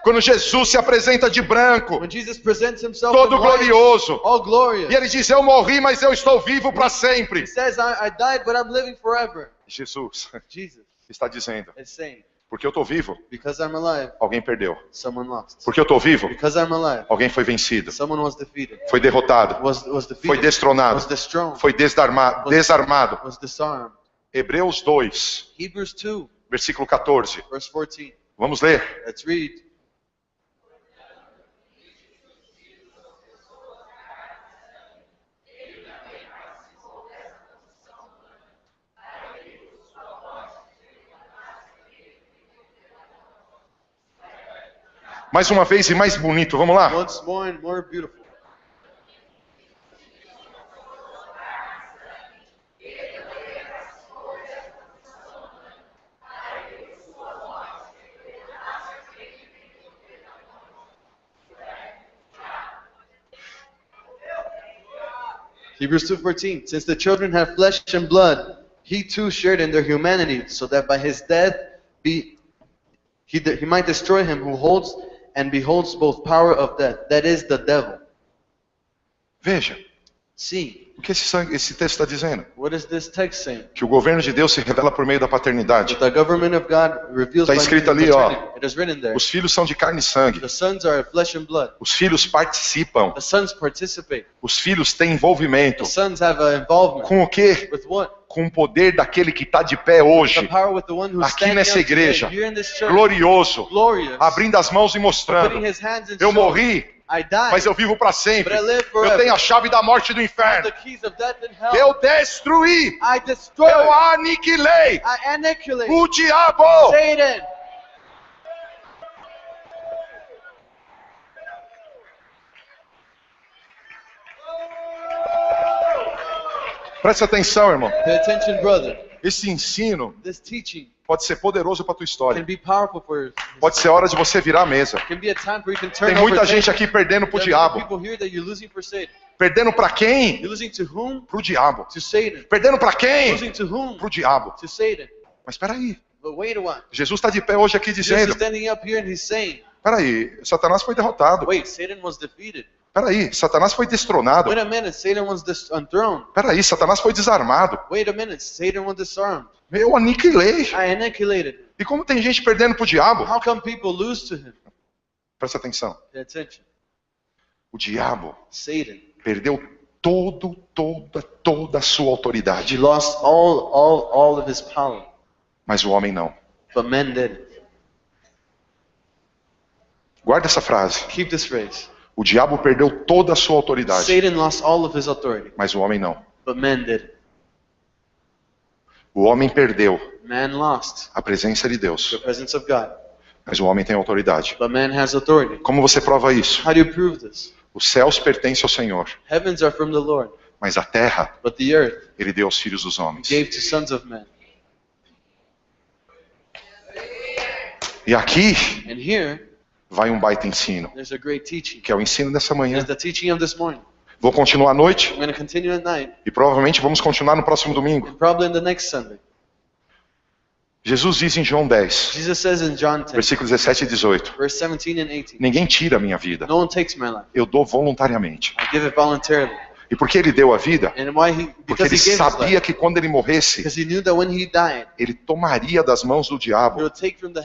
Quando Jesus se apresenta de branco, When Jesus presents himself todo in white, glorioso, all glorious, e ele diz: Eu morri, mas eu estou vivo para sempre. he says, I died, but I'm living forever. Jesus Jesus está dizendo: is saying, Porque eu estou vivo, because I'm alive, alguém perdeu. someone lost. Porque eu estou vivo, Because I'm alive, alguém foi vencido, someone was defeated. foi derrotado, Was foi defeated. destronado, Was dethroned. foi desarmado. Was disarmed. Hebreus 2, Hebrews 2, versículo 14. verse 14. Vamos ler. Let's read. Mais uma vez e mais bonito, vamos lá? Once more and more beautiful. Hebrews 2:14. Since the children have flesh and blood, he too shared in their humanity, so that by his death he might destroy him who holds and beholds both power of death, that is the devil. Veja, See, o que esse texto está dizendo? what is this text saying? Que o governo de Deus se revela por meio da paternidade. That the government of God reveals Está by escrito means ali, of ó. paternity. It is written there. Os filhos são de carne e sangue. The sons are flesh and blood. Os filhos participam. The sons participate. Os filhos têm envolvimento. The sons have an involvement. Com o quê? With what? Com o poder daquele que está de pé The hoje, power with the one who's aqui standing nessa up today, igreja, here in this church, glorioso, glorious, abrindo as mãos e mostrando: putting his hands and eu shoulders. morri, I died, mas eu vivo para sempre. but I live Eu forever. tenho a chave da morte e do The inferno. keys of death and hell. Eu destruí, I destroyed. eu aniquilei I annihilate o diabo. Satan. Preste atenção, irmão. Pay attention, brother. Esse ensino This teaching pode ser poderoso para tua can história. be powerful for Pode ser hora de você virar a mesa. can be a time where you can turn Tem muita over gente tables. aqui perdendo pro There are diabo. people here that you're losing for Satan. Perdendo para quem? You're losing to whom? Pro diabo. To Satan. Perdendo para quem? Losing to whom? Pro diabo. To Satan. Mas espera aí. But wait a while. Jesus está de pé hoje aqui Jesus dizendo: is standing up here and he's saying, espera aí, Satanás foi derrotado. wait, Satan was defeated. Peraí, Satanás foi destronado. Wait a minute, Satan was enthroned. Peraí, Satanás foi desarmado. Wait a minute, Satan was disarmed. Eu aniquilei. I annihilated. E como tem gente perdendo pro diabo? How come people lose to him? Presta atenção. Pay attention. O diabo Satan. perdeu toda a sua He autoridade. lost all of his power. Mas o homem não. But men didn't. Guarda essa frase. Keep this phrase. O diabo perdeu toda a sua autoridade. Satan lost all of his authority. Mas o homem não. But men didn't. O homem perdeu Man lost a presença de Deus. the presence of God. Mas o homem tem autoridade. But man has authority. Como você prova isso? How do you prove this? Os céus pertencem ao Senhor. Heavens are from the Lord, Mas a terra, but the earth Ele deu aos filhos dos homens. gave to sons of men. E aqui And here, vai um baita ensino. there's a great teaching. Que é o ensino dessa manhã. There's the teaching of this morning. Vou continuar à noite. I'm going to continue at night, E provavelmente vamos continuar no próximo domingo. and probably in the next Sunday. Jesus diz em João 10, Jesus says in John 10, versículos 17 e 18. verse 17 and 18, Ninguém tira a minha vida. no one takes my life. Eu dou voluntariamente. I give it voluntarily. E por que ele deu a vida? And why he? Porque Because ele he gave his sabia life. que quando ele morresse, Because he knew that when he died, ele tomaria das mãos do he diabo would take from the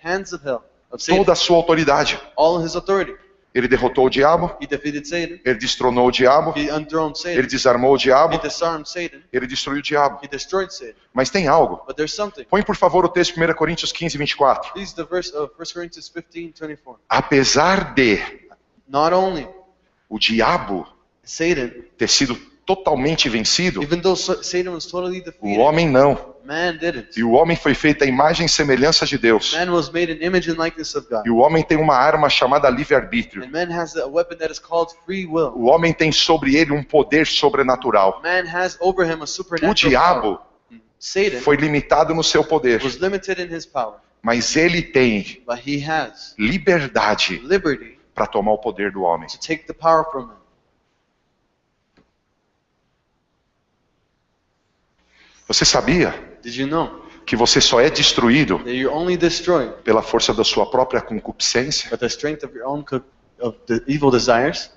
hands of hell, of Satan, toda a sua autoridade. all of his authority. Ele derrotou o diabo, He defeated Satan. ele destronou o diabo, He enthroned ele Satan. desarmou o diabo, He disarmed Satan. ele destruiu o diabo. He destroyed Satan. Mas tem algo. But there's something. Põe por favor o texto 1 Coríntios 15, 24. Please, the verse of 1 Corinthians 15:24. Apesar de Not only o diabo Satan, ter sido totalmente vencido, even though Satan was totally o defeated, homem não. man didn't. E o homem foi feito à imagem e semelhança de Deus. Man was made in image and likeness of God. E o homem tem uma arma chamada livre-arbítrio. And man has a weapon that is called free will. O homem tem sobre ele um poder sobrenatural. Man has over him a supernatural O diabo power. Satan foi limitado no seu poder, was limited in his power, mas ele tem but he has liberdade liberty para tomar o poder do homem. to take the power from him. Você sabia Did you know que você só é destruído that you're only destroyed pela força da sua própria concupiscência? by the strength of your own of the evil desires?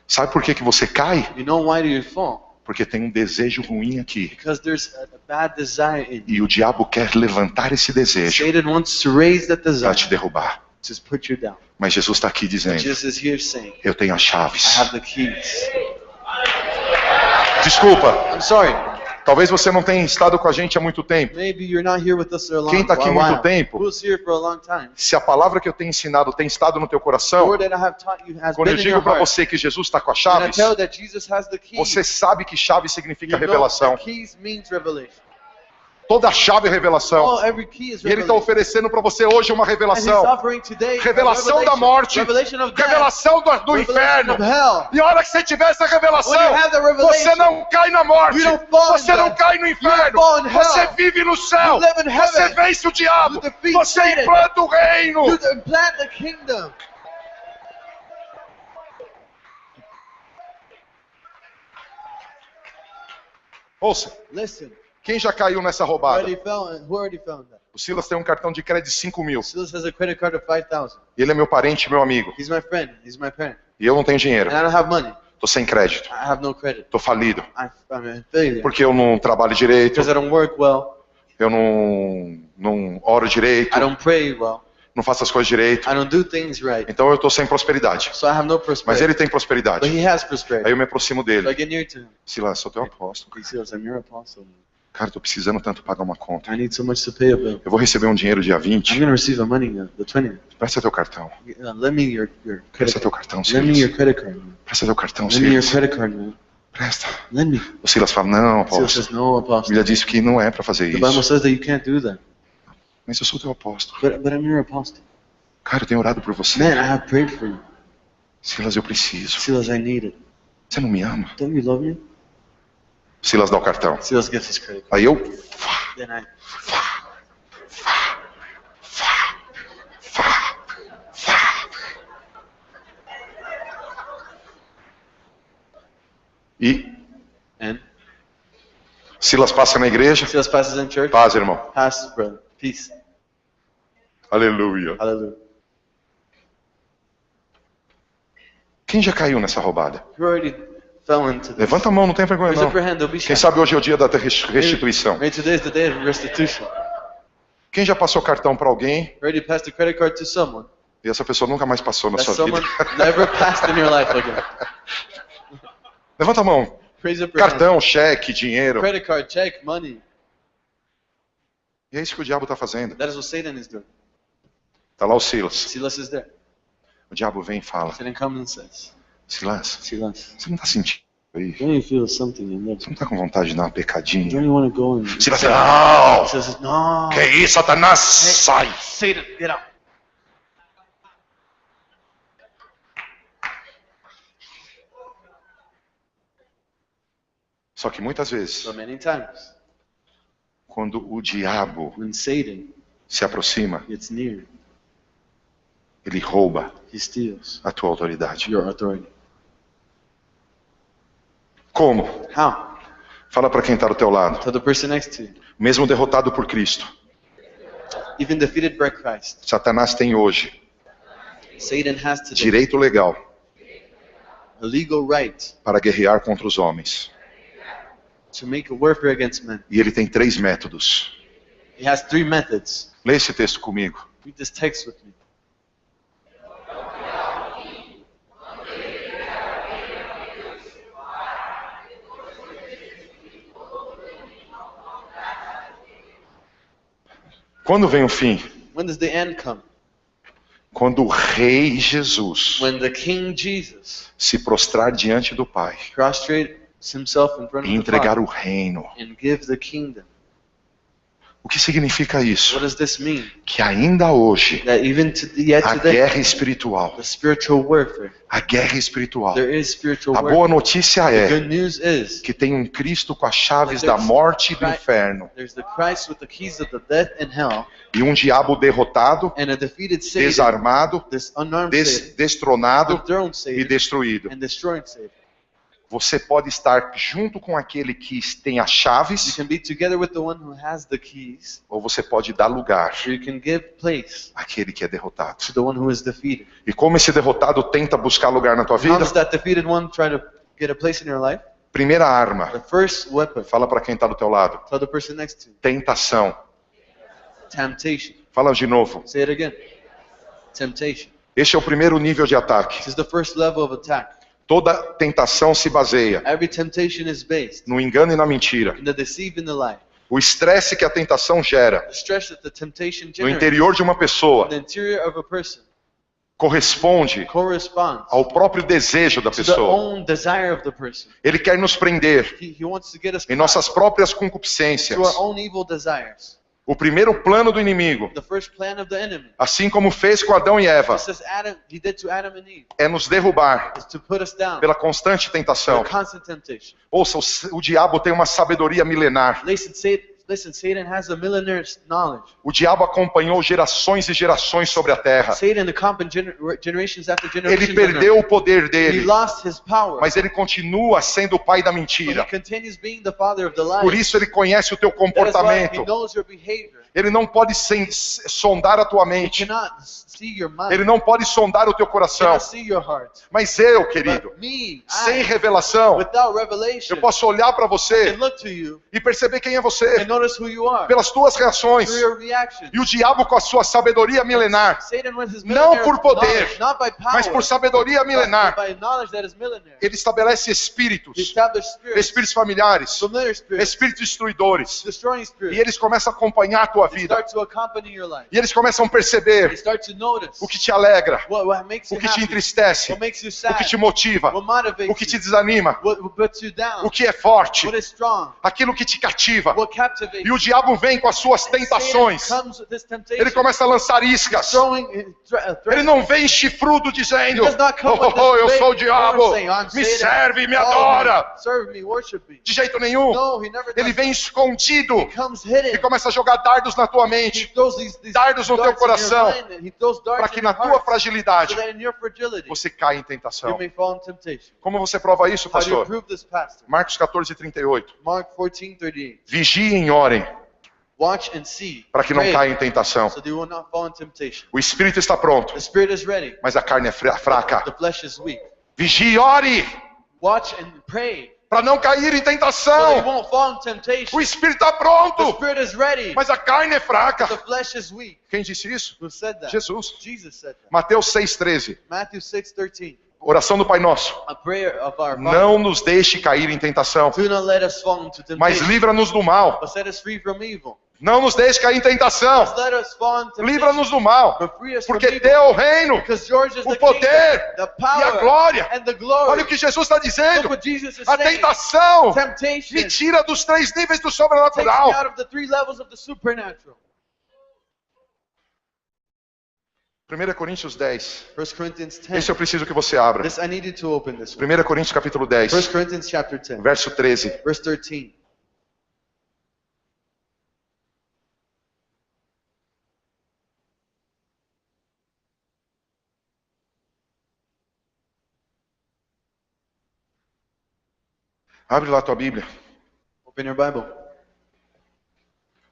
Sabe por que você cai? You know why do you fall? Porque tem um desejo ruim aqui. Because there's a bad desire in you. E o diabo quer levantar esse desejo Satan wants to raise that para desire te derrubar. to put you down. Mas Jesus está aqui But dizendo, Jesus is here saying, eu tenho as I chaves. have the keys. Desculpa, I'm sorry. talvez você não tenha estado com a gente há muito tempo. Maybe you're not here with us for a long Quem está aqui há while. muito tempo, Who's here for a long time? se a palavra que eu tenho ensinado tem estado no teu The coração, word that I have taught you has quando eu been in your digo para heart. você que Jesus está com as And I chaves, tell that Jesus has the keys. você sabe que chave significa You know revelação. that keys means revelation. Toda chave é revelação. Oh, every key is E Ele está revelation. oferecendo para você hoje uma And he's revelação. offering today Revelação a da morte, revelation of death, revelação do revelation inferno. of hell. E a hora que você tiver essa revelação, When you have the revelation, você não cai na morte, you don't fall in você não death. cai no You inferno, don't fall in hell. você vive no céu, You live in heaven. você vence o diabo, You defeat você Satan. implanta o reino. You plant the kingdom. Ouça, Listen, quem já caiu nessa roubada? who already found that? O Silas tem um cartão de crédito de 5 mil. Silas has a credit card of 5,000. E ele é meu parente, meu amigo. He's my friend. He's my parent. E eu não tenho dinheiro. And I don't have money. Tô sem crédito. I have no credit. Tô falido. I'm a failure. Porque eu não trabalho direito. Because I don't work well. Eu não oro direito. I don't pray well. Não faço as coisas direito. I don't do things right. Então eu tô sem prosperidade. So I have no Mas prosperity. ele tem But prosperidade. he has Aí prosperity. eu me aproximo So I dele. get near to him. Silas, sou teu apóstolo. He says, I'm your apostle. Cara, tô precisando tanto pagar uma conta. I need so much to pay a bill. Eu vou receber um dinheiro dia I'm 20. going to receive a money, the 20. Presta teu cartão. Lend me your credit Presta teu card. cartão, Lend me your Silas. credit card, man. Presta teu cartão, Lend me your Silas. credit card, man. Presta. Lend me. O Silas fala, não, Silas apóstolo. says, no, A apostle. Bíblia diz que não é para fazer The Bible isso. says that you can't do that. Mas eu sou teu apóstolo. But I'm your apostle. Cara, eu tenho orado por você. Man, I have prayed for you. Silas, eu preciso. Silas, I need it. Você não me ama? Don't you love me? Silas dá o cartão. Silas gets his credit card. Aí eu... Then I E and Silas passa na igreja. Silas passes in church. Paz, irmão. Passes, brother. Peace. Aleluia. Hallelujah. Quem já caiu nessa roubada? Who already fell into this? Levanta a mão, não tem vergonha Raise não. up your hand, don't be Quem shy. sabe hoje é o dia da restituição. Maybe today is the day of restitution. Quem já passou cartão para alguém Already passed a credit card to someone. e essa pessoa nunca mais passou na That sua vida? someone never passed in your life again. Levanta a mão. Raise up your hand. Cartão, cheque, dinheiro. Credit card, check, money. E é isso que o diabo está fazendo. That is what Satan is doing. Está lá o Silas. Silas is there. O diabo vem e fala: Satan comes and says, Silas, Silas, você não está sentindo aí? don't you feel something in there? Você não está com vontade de dar uma pecadinha? Don't you want to go and... Silas, não! Silas says, no. Que isso, Satanás? Sai! Satan, get out. Só que muitas vezes, So many times, quando o diabo when Satan se aproxima, gets near, ele rouba he steals a tua autoridade. your authority. Como? How? Fala para quem está do teu lado. Tell the person next to you. Mesmo derrotado por Cristo, Even defeated by Christ, Satanás tem hoje Satan has today direito legal a legal right para guerrear contra os homens. to make a warfare against men. E ele tem 3 métodos. He has 3 methods. Lê esse texto comigo. Read this text with me. Quando vem o fim? When does the end come? Quando o Rei Jesus When the King Jesus se prostrar diante do Pai prostrates himself in front e of the entregar o Father reino. and gives the kingdom. O que significa isso? What does this mean? Que ainda hoje That even yet a today, guerra espiritual, the spiritual warfare, a guerra espiritual, there is spiritual a warfare. boa notícia The é good news is que tem um Cristo com as chaves da morte e do inferno there's the Christ with the keys of the death and hell, e um diabo derrotado, and a defeated Satan, desarmado, this unarmed Satan, destronado dethroned e Satan, destruído. and destroying Satan. Você pode estar junto com aquele que tem as You chaves, can be together with the one who has the keys, ou você pode dar lugar or you can give place àquele que é derrotado. to the one who is defeated. E como esse derrotado tenta buscar lugar na tua How vida? does that defeated one try to get a place in your life? Primeira arma, The first weapon, fala para quem está do teu lado. tell the person next to you, Tentação. temptation. Fala de novo. Say it again. Temptation. Este é o primeiro nível de ataque. This is the first level of attack. Toda tentação se baseia Every temptation is based no engano e na mentira. in the deceive and the lie. O estresse que a tentação gera The stress that the temptation no generates interior de uma in pessoa the interior of a person corresponde corresponds ao próprio desejo da to the pessoa. own desire of the person. Ele quer nos prender He wants to get us em nossas próprias to concupiscências. our own evil desires. O primeiro plano do inimigo, The first plan of the enemy, assim como fez com Adão e Eva, just as he did to Adam and Eve, é nos derrubar is to put us down pela constante tentação. by constant temptation. Ouça, o diabo tem uma sabedoria milenar. Listen, Satan has a millennial knowledge. O diabo acompanhou gerações e gerações sobre a terra. Satan accompanied generations after Ele generations. perdeu o poder He dele, lost his power. mas ele continua sendo o pai da But he mentira. continues being the father of the lies. Por isso ele conhece o teu That is why he comportamento. knows your behavior. Ele não pode sondar a tua He mente. cannot see your mind. Ele não pode sondar o teu He coração. cannot see your heart. Mas eu, querido, But me, sem I, revelação, without revelation, eu posso olhar para can você look to you e perceber quem é você and notice who you are pelas tuas reações. through your reactions. E o diabo com a sua sabedoria milenar, Satan with his não millennial por poder, knowledge, not by power, mas por sabedoria but milenar, by knowledge that is millennial. ele estabelece He espíritos, established spirits, espíritos familiares, familiar spirits, espíritos destruidores. destroying E spirits. eles começam a acompanhar a tua They vida. start to accompany your life. E eles começam a They perceber start to notice o que te alegra, what makes o you que te happy, entristece, what makes you o sad, que te motiva, what motivates o que te you, desanima, what puts you down, o que é forte, what is strong, aquilo que te cativa. what captivates E o diabo vem com as suas tentações. Satan comes with this temptation. Ele começa a lançar iscas. Throwing, Ele não vem chifrudo dizendo: He does not come with this oh, eu big sou o diabo, horn saying, "I'm me Satan, serve, me follow adora. me, serve me, worship me." De jeito nenhum. No, he never Ele does. vem escondido He comes hidden. e começa a jogar dardos na tua He mente, throws these dardos no teu darts in your coração, mind, and he throws darts para que in na your tua heart, so fragilidade that in your fragility você caia em you tentação. may fall in temptation. Como você prova isso, How do you pastor? prove this, pastor? Marcos 14:38. Mark 14:38. Vigiem e orem Watch and see, para que não pray, caia em tentação. so they will not fall in temptation. O espírito está pronto, The spirit is ready, mas a carne é fraca. the flesh is weak. Vigie e ore, Watch and pray. para não cair em So that you tentação. won't fall in temptation. O espírito está The pronto, spirit is ready. mas a carne é fraca. The flesh is weak. Quem disse isso? Who said that? Jesus. Jesus said that. Mateus 6,13. Matthew 6:13. Oração do Pai Nosso. A prayer of our Father. Não nos deixe cair em tentação, Do not let us fall into mas temptation. livra-nos do mal. But set us free from evil. Não nos deixe cair em tentação, Just let us fall in temptation. livra-nos do mal. But free us from Porque evil. teu é o reino, Because yours is o the poder kingdom, the e a power, glória. and the glory. Olha o que Jesus está Look dizendo. what Jesus is A saying. tentação Temptation me tira dos 3 níveis do takes me sobrenatural. out of the 3 levels of the supernatural. 1 Coríntios 10. 1 Corinthians 10. Esse eu preciso que você abra. This I needed to open this one. 1 Coríntios capítulo 10, 1 Corinthians chapter 10, verso 13. verse 13. Abre lá a tua Bíblia. Open your Bible.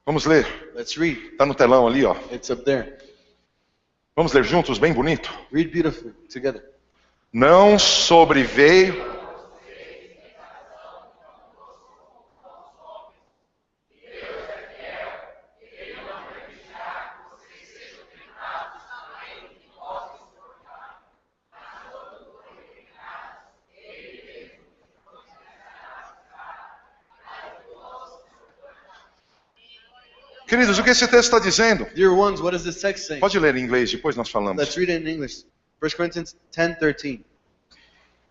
Vamos ler. Let's read. Está no telão ali, ó. It's up there. Vamos ler juntos, bem bonito. Read beautifully together. Não sobreveio. Queridos, o que esse texto está dizendo? Dear ones, what is this text saying? Pode ler em inglês, depois nós falamos. Let's read it in English. 1 Corinthians 10:13.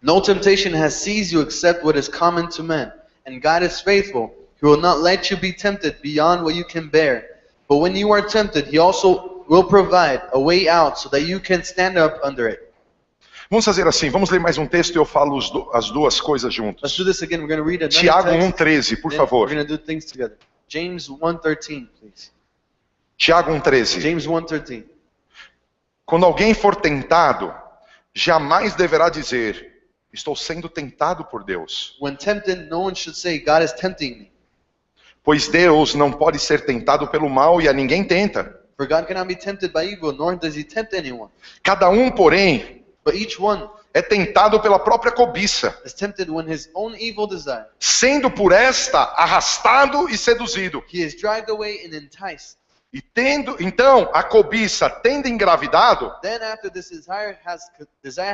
No temptation has seized you except what is common to men, and God is faithful. He will not let you be tempted beyond what you can bear. But when you are tempted, He also will provide a way out so that you can stand up under it. Vamos fazer assim, vamos ler mais um texto e eu falo as duas coisas Let's juntas. do this again. We're going to read another Tiago text. 1,13, por Then favor. We're going to do things together. James 1:13, please. Tiago 1,13. James 1:13. Quando alguém for tentado, jamais deverá dizer, estou sendo tentado por Deus. When tempted, no one should say, God is tempting me. Pois Deus não pode ser tentado pelo mal e a ninguém tenta. For God cannot be tempted by evil, nor does He tempt anyone. Cada um, porém, But each one é tentado pela própria cobiça, is tempted when his own evil desire. sendo por esta arrastado e seduzido. He is dragged away and enticed. E tendo, então, a cobiça tendo engravidado, Then after this desire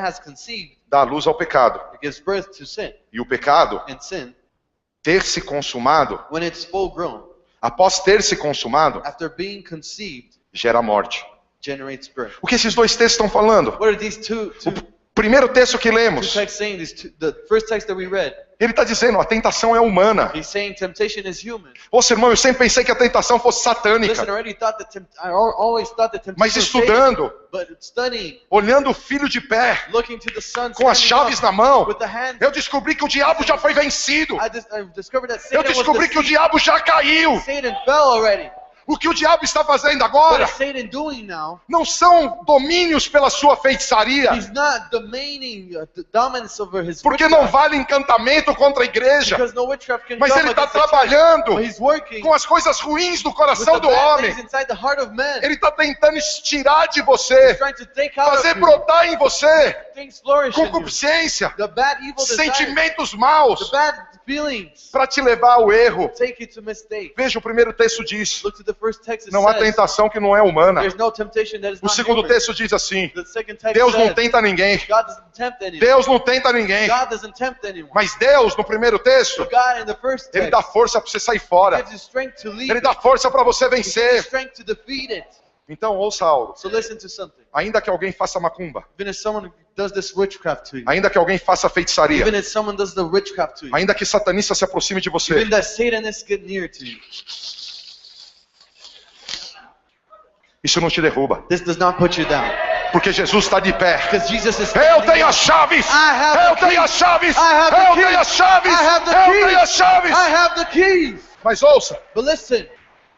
has conceived, dá luz ao pecado. it gives birth to sin. E o pecado, And sin, ter se consumado, when it's full grown, após ter se consumado, after being conceived, gera morte. generates birth. O que esses dois textos estão falando? What are these two Primeiro texto que lemos, texts saying? The first text that we read, ele está dizendo, a tentação é humana. he's saying temptation is human. Ô, irmão, eu sempre pensei que a tentação fosse Listen, I satânica. already thought that I always thought that temptation Mas was Satan, estudando, but studying, olhando o filho de pé, looking to the sun, com as standing chaves up na mão, with the hands, eu descobri que o diabo já foi vencido. I discovered that Eu Satan was descobri que o diabo já caiu. Satan fell already. O que o diabo está fazendo What agora is Satan doing now? não são domínios pela sua feitiçaria, He's not domaining the dominance over his porque witchcraft, não vale encantamento contra a igreja, because no witchcraft can mas come ele está against the church. trabalhando But he's working com as coisas ruins do with coração the do bad homem. things inside the heart of man. Ele está tentando tirar de He's você, trying to take out fazer of you brotar em você things flourish in you. concupiscência, The bad evil desires, sentimentos the maus, bad feelings, para te levar ao erro. take you to mistake. Veja, o primeiro texto diz, Look to the first text. It não há says, tentação que não é humana. there's no temptation that is O not segundo human. texto diz assim, The second text Deus não says, tenta ninguém. God doesn't tempt anyone. Deus não tenta ninguém. God doesn't tempt anyone. Mas Deus, no primeiro texto, But God in the first Ele text dá força para você sair fora. gives you strength to leave Ele it. dá força para você He gives you vencer. strength to defeat it. Então, ouça algo. So listen to something. Ainda que alguém faça macumba, Even if someone does this witchcraft to you, ainda que alguém faça feitiçaria, even if someone does the witchcraft to you, ainda que satanista se aproxime de você, even that Satanists get near to you, isso não te derruba. this does not put you down. Porque Jesus está de pé. Because Jesus is Eu standing tenho up. as chaves! I have Eu the tenho keys. as chaves! I have the Eu keys. tenho as chaves! I have the Eu tenho as keys. chaves! I have the keys. Mas ouça, But listen,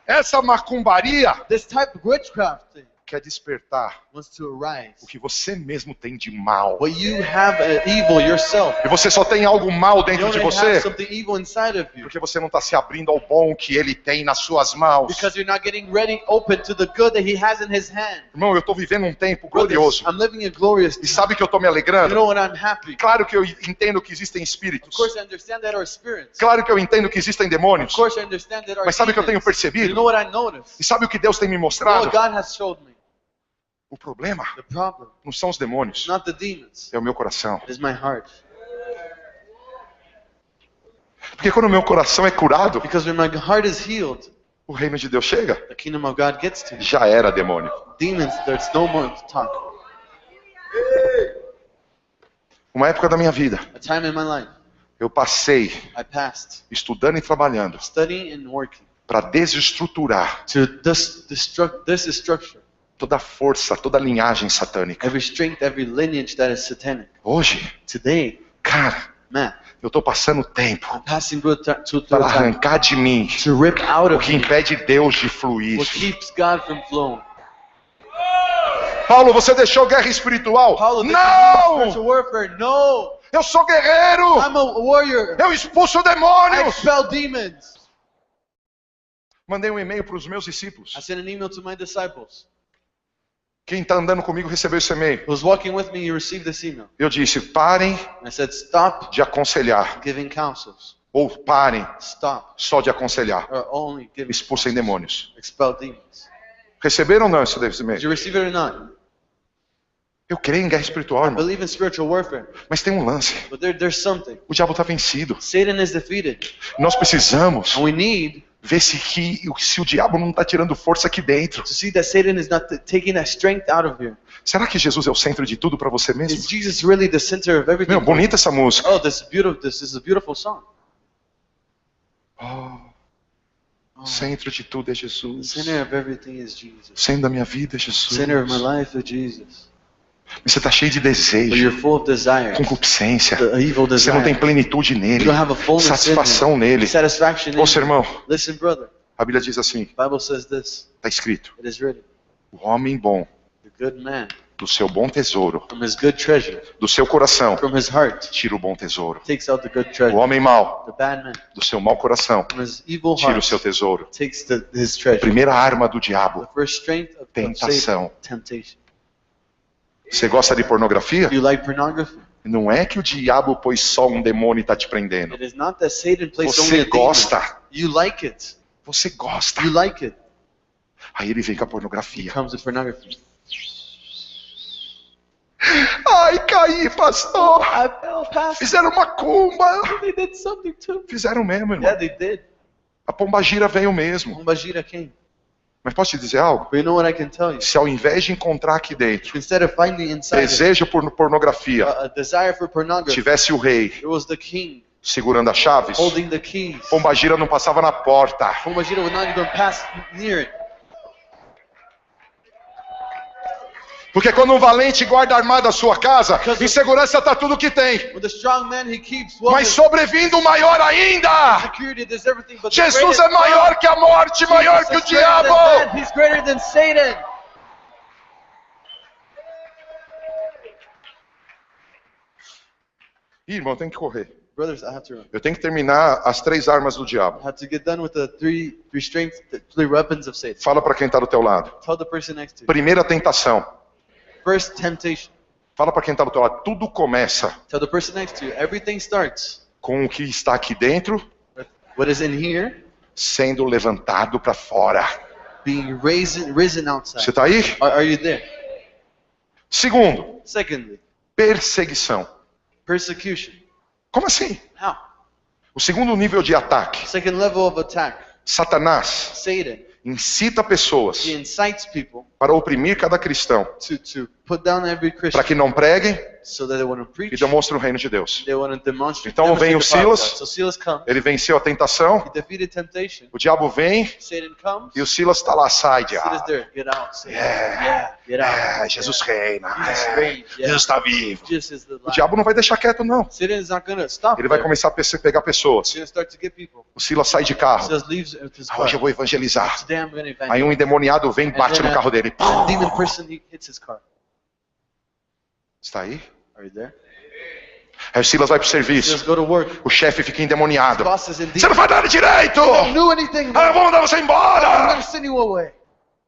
essa macumbaria this type of witchcraft thing, quer despertar wants to arise. o que você mesmo tem de mal. What you have evil yourself. E você só tem algo mal You dentro de only você have something evil inside of you. porque você não está se abrindo ao bom que ele tem nas suas mãos. Because you're not getting ready, open to the good that He has in His hand. Irmão, eu estou vivendo um tempo Brothers, glorioso. I'm living a glorious E time. sabe que eu estou me You alegrando? know what? I'm happy. Claro que eu entendo que existem Of espíritos. course, I understand that our spirits. Claro que eu entendo que existem Of demônios. course, I understand that our Mas sabe o que eu tenho demons. You percebido? know what I noticed? E sabe o que Deus tem me You know mostrado? what God has showed me? O problema The problem não são os demônios, is not the demons. é o meu coração. It is my heart. Porque quando o meu coração é curado, Because when my heart is healed, o reino de Deus chega. the kingdom of God gets to me. Já era demônio. Demons, there's no more talk. Uma época da minha vida, A time in my life, eu passei I passed estudando e trabalhando studying and working para desestruturar to this structure, toda a força, toda a linhagem satânica. every strength, every lineage that is satanic. Hoje, Today, cara, man, eu estou passando tempo I'm passing through a para time arrancar de mim to rip out o of que me impede Deus de fluir. what keeps God from flowing. Paulo, você deixou guerra espiritual? Paulo, this is Não! spiritual warfare. No, Eu sou guerreiro! I'm a warrior. Eu expulso I demônios! expel demons. Mandei um e-mail para os meus discípulos. I sent an email to my disciples. Quem está andando comigo recebeu esse e-mail. Who was walking with me, you received this email. Eu disse, parem I said, stop de aconselhar. giving counsels. Ou parem Stop. só de aconselhar. Or only giving Expulsem counsels. demônios. Expel demons. Receberam ou não esse Did e-mail? you receive it or not? Eu creio em guerra espiritual, I irmão. believe in spiritual warfare. Mas tem um lance. But there's something. O diabo está vencido. Satan is defeated. Nós precisamos And we need ver se o diabo não está tirando força aqui dentro. to see that Satan is not taking that strength out of here. Será que Jesus é o centro de tudo para você Is mesmo? Jesus really the center of everything? Meu, bonita essa música. Oh, this is a beautiful song. Oh, centro de tudo é The Jesus. center of everything is Jesus. Centro da minha vida é The Jesus. center of my life is Jesus. Você está cheio de But desejo, you're full of desire. concupiscência. The evil Você não tem desire. plenitude You nele, don't have a fullness satisfação in nele. Him. Satisfaction in Ouça, Him. irmão, Listen, brother. a Bíblia diz assim, The Bible says this. está escrito, It is written. o homem bom, The good man, do seu bom tesouro, from his good treasure, do seu coração, from his heart, tira o bom tesouro. takes out the good O treasure. homem mau, The bad man, do seu mau coração, from his evil tira o heart, seu tesouro. takes his treasure. Primeira arma do diabo, The first strength of tentação. Satan, temptation. Você gosta de pornografia? Do you like pornography? Não é que o diabo pôs só um demônio e está te prendendo. It is not that Satan placed only Você a demon. gosta. You like it. Você gosta. You like it. Aí ele vem com a It pornografia. comes with pornography. Ai, caí, pastor. I fell past. Fizeram uma cumba. They did something to me. Fizeram mesmo, irmão. Yeah, they did. A pombagira veio mesmo. Umbajira came. Mas posso te dizer algo? But you know what I can tell you? Se ao invés de encontrar aqui dentro Instead of finding inside it, desejo por pornografia, a desire for pornography, tivesse o rei it was the king segurando as chaves, holding the keys. pombagira não passava na porta. Umbajira would not even pass near it. Porque quando um valente guarda armado a sua casa, em segurança está tudo que tem. With the strong man, he keeps Mas sobrevindo o maior ainda. security. There's everything, but the Jesus greatest é maior que a morte, maior que o Jesus is greater than diabo. death. He's greater than Satan. Ih, irmão, tem que correr. Brothers, I have to run. Eu tenho que terminar as 3 armas do diabo. I have to get done with the three strengths, the three weapons of Satan. Fala para quem está do teu lado. Tell the person next to you. Primeira tentação. First temptation. Fala para quem está do teu lado. Tudo começa Tell the person next to you. Everything starts com o que está aqui dentro with what is in here sendo levantado para fora. being risen outside. Você está aí? Are you there? Segundo, Secondly, perseguição. persecution. Como assim? How? O segundo nível de ataque. Second level of attack. Satanás Satan. incita pessoas He incites people para oprimir cada cristão, to put down every para Christian que não preguem so that they want to e preach. demonstrem o reino de Deus. They want to demonstrate. Então vem o demonstrate the power of Silas. God. So Silas comes. Ele venceu a tentação, He defeated temptation. o diabo vem Satan comes. e o Silas está lá, sai, Silas diabo. there. Get out. Satan. Yeah. Get out. Jesus reina, Jesus reigns. Yeah. Jesus está vivo. Jesus is the O light. diabo não vai deixar quieto, não. Satan is not going to stop. Ele vai there. começar a pegar pessoas. He's going to start to get people. O Silas sai de carro. Silas leaves with his car. Hoje eu vou evangelizar. Today I'm going to evangelize. Aí um endemoniado vem e bate no carro dele. A demon person hits his car. Está aí? Are you there? Aí o Silas vai pro Silas serviço. go to work. O chefe fica endemoniado. Boss is in Você não demon. faz nada direito! You don't do anything. Ah, eu vou mandar você I'm going embora! to send you away.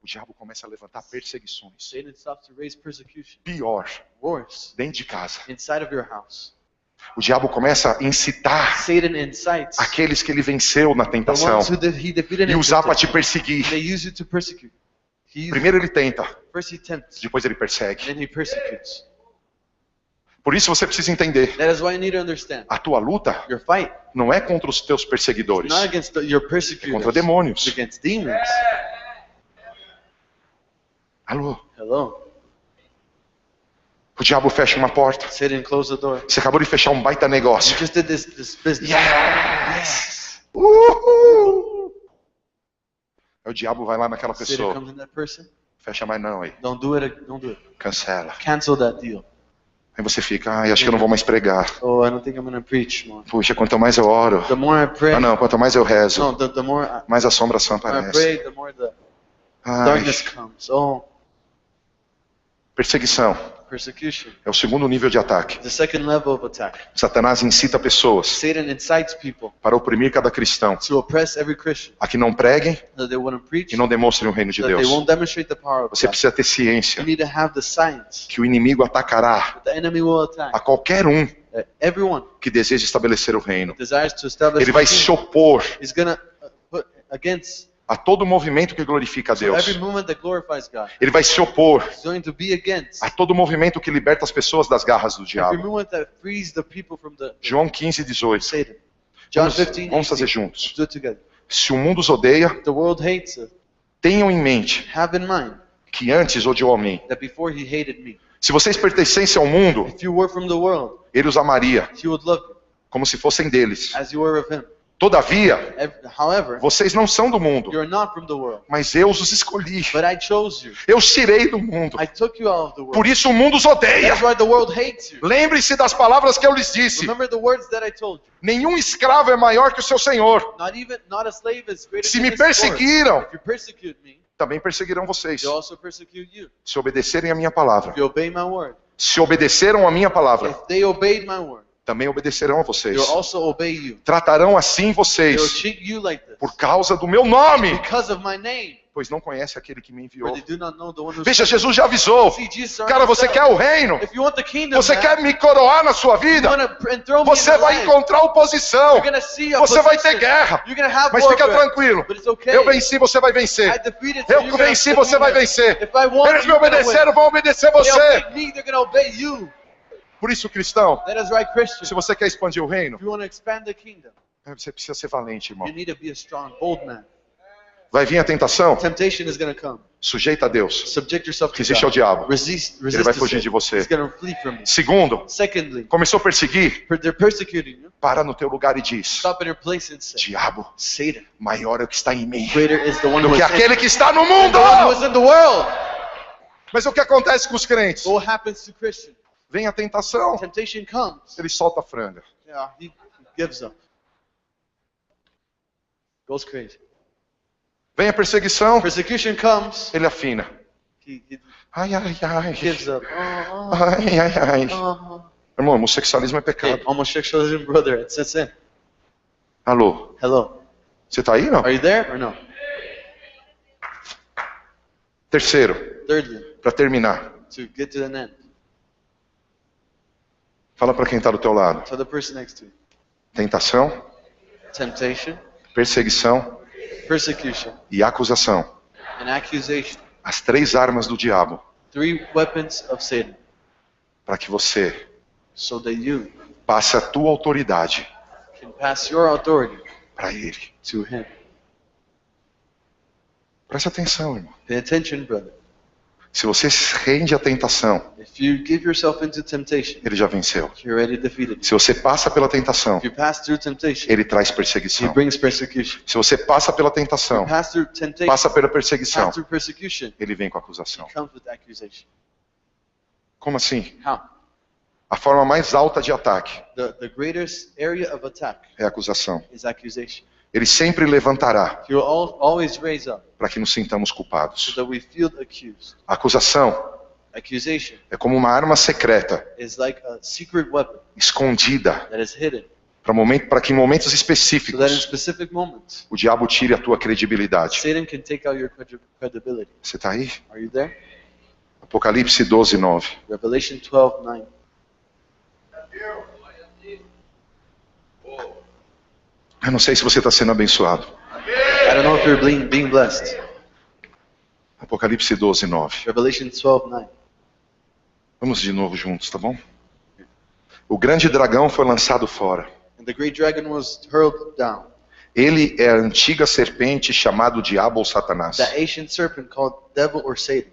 O diabo começa a levantar perseguições. Satan stops to raise persecution. Pior, Worse. dentro de casa. Inside of your house. O diabo começa a incitar Satan incites aqueles que ele venceu na the tentação ones who he defeated e in usar para te temptation. perseguir. They use you to persecute. Primeiro ele tenta, First he tempts, depois ele persegue. then he persecutes. Por isso você precisa entender, That is why you need to understand. a tua luta Your fight não é contra os teus is perseguidores, not against your é persecutors. contra demônios. It's against demons. Alô? Hello. O diabo fecha uma porta. Satan closed the door. Você acabou de fechar um baita negócio. You just did this business. Yes! Uhul! Aí o diabo vai lá naquela Satan pessoa. comes in that person. Fecha mais não aí. Don't do it. Don't do it. Cancela. Cancel that deal. Aí você fica, ai, acho que eu não vou mais pregar. Oh, I don't think I'm going to preach more. Puxa, quanto mais eu oro. The more I pray, Ah não, quanto mais eu rezo, no, the more mais assombração I aparece. pray, the more the Ai, darkness comes. Oh, perseguição persecution. é o segundo nível de ataque. The second level of attack. Satanás incita pessoas Satan incites people para oprimir cada cristão, to oppress every Christian. a que não preguem That they want to preach, e não demonstrem o reino de that they Deus. won't demonstrate the power of Você God. precisa ter You ciência need to have the science. que o inimigo atacará The enemy will attack a qualquer um everyone que deseja estabelecer o reino. desires to establish. Ele vai the se kingdom. opor He's gonna put against a todo movimento que glorifica a Deus. every movement that glorifies God. Ele vai se opor He's going to be against a todo movimento que liberta as pessoas das garras do every diabo. movement that frees the people from the João 15, 18. Satan. John Vamos, 15. vamos fazer 18. juntos. Let's do it together. Se o mundo os odeia, The world hates us. tenham em mente Have in mind que antes odiou a mim. that before he hated me. Se vocês pertencessem ao mundo, If you were from the world, ele os amaria he would love you como se fossem deles. as you were of him. Todavia, However, vocês não são do mundo, you're not from the world, mas eu os escolhi. but I chose you. Eu os tirei do mundo. I took you out of the world. Por isso o mundo os odeia. That's why the world hates you. Lembre-se das palavras que eu lhes disse. Remember the words that I told you. Nenhum escravo é maior que o seu senhor. Not a slave is greater Se than me his Lord. perseguiram, If you persecute me, também perseguirão vocês. they'll also persecute you. Se obedecerem a minha palavra. If you obey my word. Se obedeceram a minha palavra, If they obeyed my word, também obedecerão a vocês. they'll also obey you. Tratarão assim They'll vocês treat you like this por causa do meu nome, because of my name, pois não conhece aquele que me for enviou. they do not know the one who Veja, sent Jesus já avisou. me. See, Jesus Cara, você already quer said, o reino? if you want the kingdom, Você man, quer me coroar na sua you vida? want to enthrone me in Você your vai life, encontrar oposição. you're gonna see Você vai ter opposition. guerra. You're gonna have Mas fica warfare. tranquilo. But it's okay. Eu venci, você vai I vencer. defeated you, Eu you're gonna venci, você vai win. vencer. If I won, Eles me you're gonna win. obedeceram, vão obedecer They você. obey me, they're gonna obey you. Por isso, cristão, That is right, se Christian. você quer expandir o reino, If you want to expand the kingdom, você precisa ser valente, irmão. you need to be a strong, bold man. Vai vir a tentação, Temptation is going to come. sujeita a Deus. Subject yourself to Resiste ao God. diabo. Resist Ele vai to fugir sin. de você. He's going to flee from you. Segundo, Secondly, começou a perseguir, they're persecuting you. para no teu lugar e diz: Stop in your place and say, Diabo, Satan, maior é o que está em mim greater is the one do who que is in aquele que está no the mundo. one who is in the world. Mas o que acontece com os crentes? What happens to Christian? Vem a tentação, Temptation comes. ele solta a franga. Yeah, he gives up. Goes crazy. Vem a perseguição, Persecution comes. ele afina. He Ai, ai, ai. gives up. Ai, ai, ai. Irmão, homossexualismo é Hey, pecado. homosexualism, brother, it's a sin. Alô, Hello. você tá aí, não? Are you there or no? Terceiro, Thirdly, para terminar, to get to the end. fala para quem está do teu lado. So the person next to you. Tentação, Temptation, perseguição persecution, e acusação. and accusation. As três armas do diabo 3 weapons of Satan. para que você So that you passe a tua autoridade can pass your authority para ele. to him. Presta atenção, irmão. Pay attention, brother. Se você se rende à tentação, If you give yourself into temptation, ele já venceu. you're already defeated. Se você passa pela tentação, If you pass through temptation, ele traz he perseguição. brings persecution. Se você passa pela tentação, Pass through temptation, passa pela perseguição, pass through persecution, ele vem com acusação. he comes with accusation. Como assim? How? A forma mais alta de ataque The greatest area of attack é a acusação. is accusation. Ele sempre levantará He will always raise up para que nos sintamos so culpados. that we feel accused. A acusação Accusation é como uma arma secreta, is like a secret weapon escondida, that is hidden para que em momentos so that in específicos specific moments o diabo tire a tua credibilidade. Satan can take out your credibility. Você está aí? Are you there? Apocalipse 12, 9. Revelation 12:9. Eu não sei se você está sendo abençoado. I don't know if you're being blessed. Apocalipse 12, 9. Revelation 12:9. Vamos de novo juntos, tá bom? O grande dragão foi lançado fora. And the great dragon was hurled down. Ele é a antiga serpente chamado Diabo ou Satanás, The ancient serpent called devil or Satan,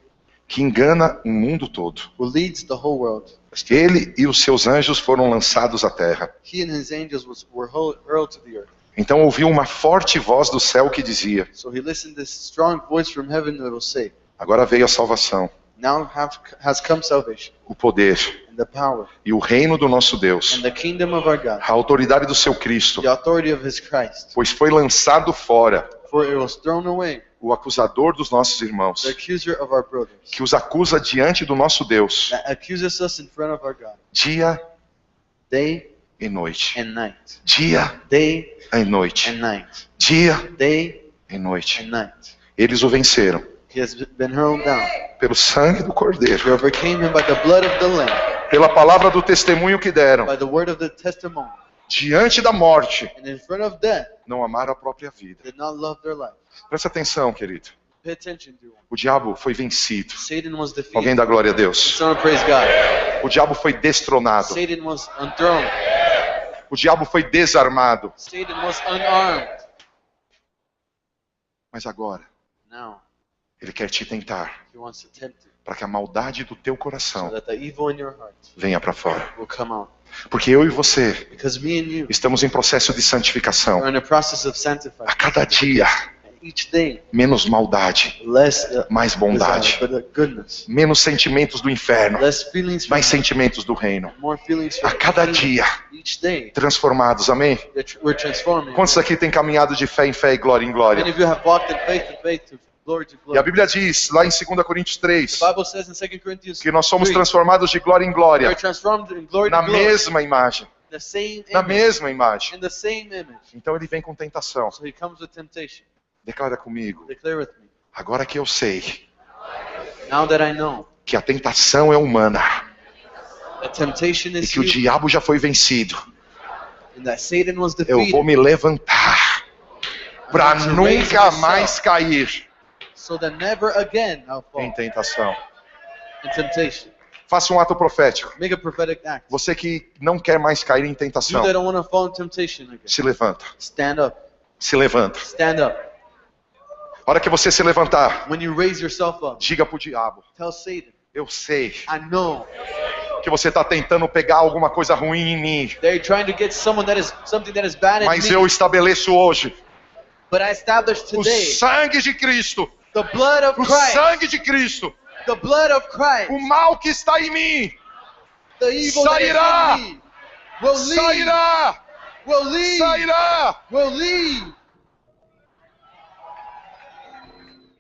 que engana o mundo todo. who leads the whole world. Ele e os seus anjos foram lançados à terra. He and his angels were hurled to the earth. Então ouviu uma forte voz do céu que dizia: So he listened to this strong voice from heaven that will say, agora veio a salvação, now has come salvation, o poder and the power, e o reino do nosso Deus, and the kingdom of our God, a autoridade do seu Cristo, the authority of his Christ. pois foi lançado fora For it was thrown away, o acusador dos nossos irmãos, the accuser of our brothers, que os acusa diante do nosso Deus, that accuses us in front of our God, dia day e noite. and night, Dia day e noite. and night, Dia day e noite. and night. Eles o venceram He has been hurled down. pelo sangue do We Cordeiro, overcame him by the blood of the Lamb, pela palavra do testemunho que deram, by the word of the testimony, diante da morte, and in front of death, não amaram a própria vida. did not love their life. Presta atenção, querido. Pay attention to him. O diabo foi vencido. Satan was defeated. Alguém dá glória a Deus. Someone praise God. O diabo foi destronado. Satan was unthroned. O diabo foi desarmado. Satan was unarmed. Mas agora, Now, ele quer te tentar he wants to tempt you para que a maldade do teu so coração that the evil in your heart venha para fora. will come out. Porque eu e você Because me and you estamos em processo de santificação. are in a process of A sanctifying. cada dia, Each day, menos maldade, less mais bondade. desire, but goodness. Menos sentimentos do inferno, Less feelings from mais hell, sentimentos do reino. more feelings A from cada the dia, Each day, transformados, amém? we're transforming. Quantos aqui têm caminhado de fé em fé e glória em Many glória? of you have walked in faith to faith, to glory to E a glory. Bíblia diz, lá em 2 Coríntios 3, The Bible says in 2 Corinthians que nós somos 3, transformados de glória em we are glória, transformed in glory na to glory, mesma imagem, the same na image, mesma imagem. in the same image. Então ele vem com tentação. So he comes with temptation. Declara comigo, Declare with me. agora que eu sei Now that I know que a tentação é humana that temptation e is que o human diabo já foi vencido, and that Satan was eu defeated, vou me levantar para nunca mais cair so that never again I'll fall em tentação. in temptation. Faça um ato profético. Make a prophetic act. Você que não quer mais cair em You tentação, that don't want to fall in temptation again. se levanta. Stand up. Se levanta. Stand up. A hora que você se levantar, When you raise yourself up, diga pro diabo, tell Satan, eu sei I know que você está tentando pegar alguma coisa ruim em mim, they're trying to get something that is bad in mas me. eu estabeleço hoje But I established o today sangue de Cristo, the blood of o Christ. sangue de Cristo, The blood of Christ. o mal que está em mim, The evil sairá, that is in me will leave. sairá, Will leave. sairá, Will leave.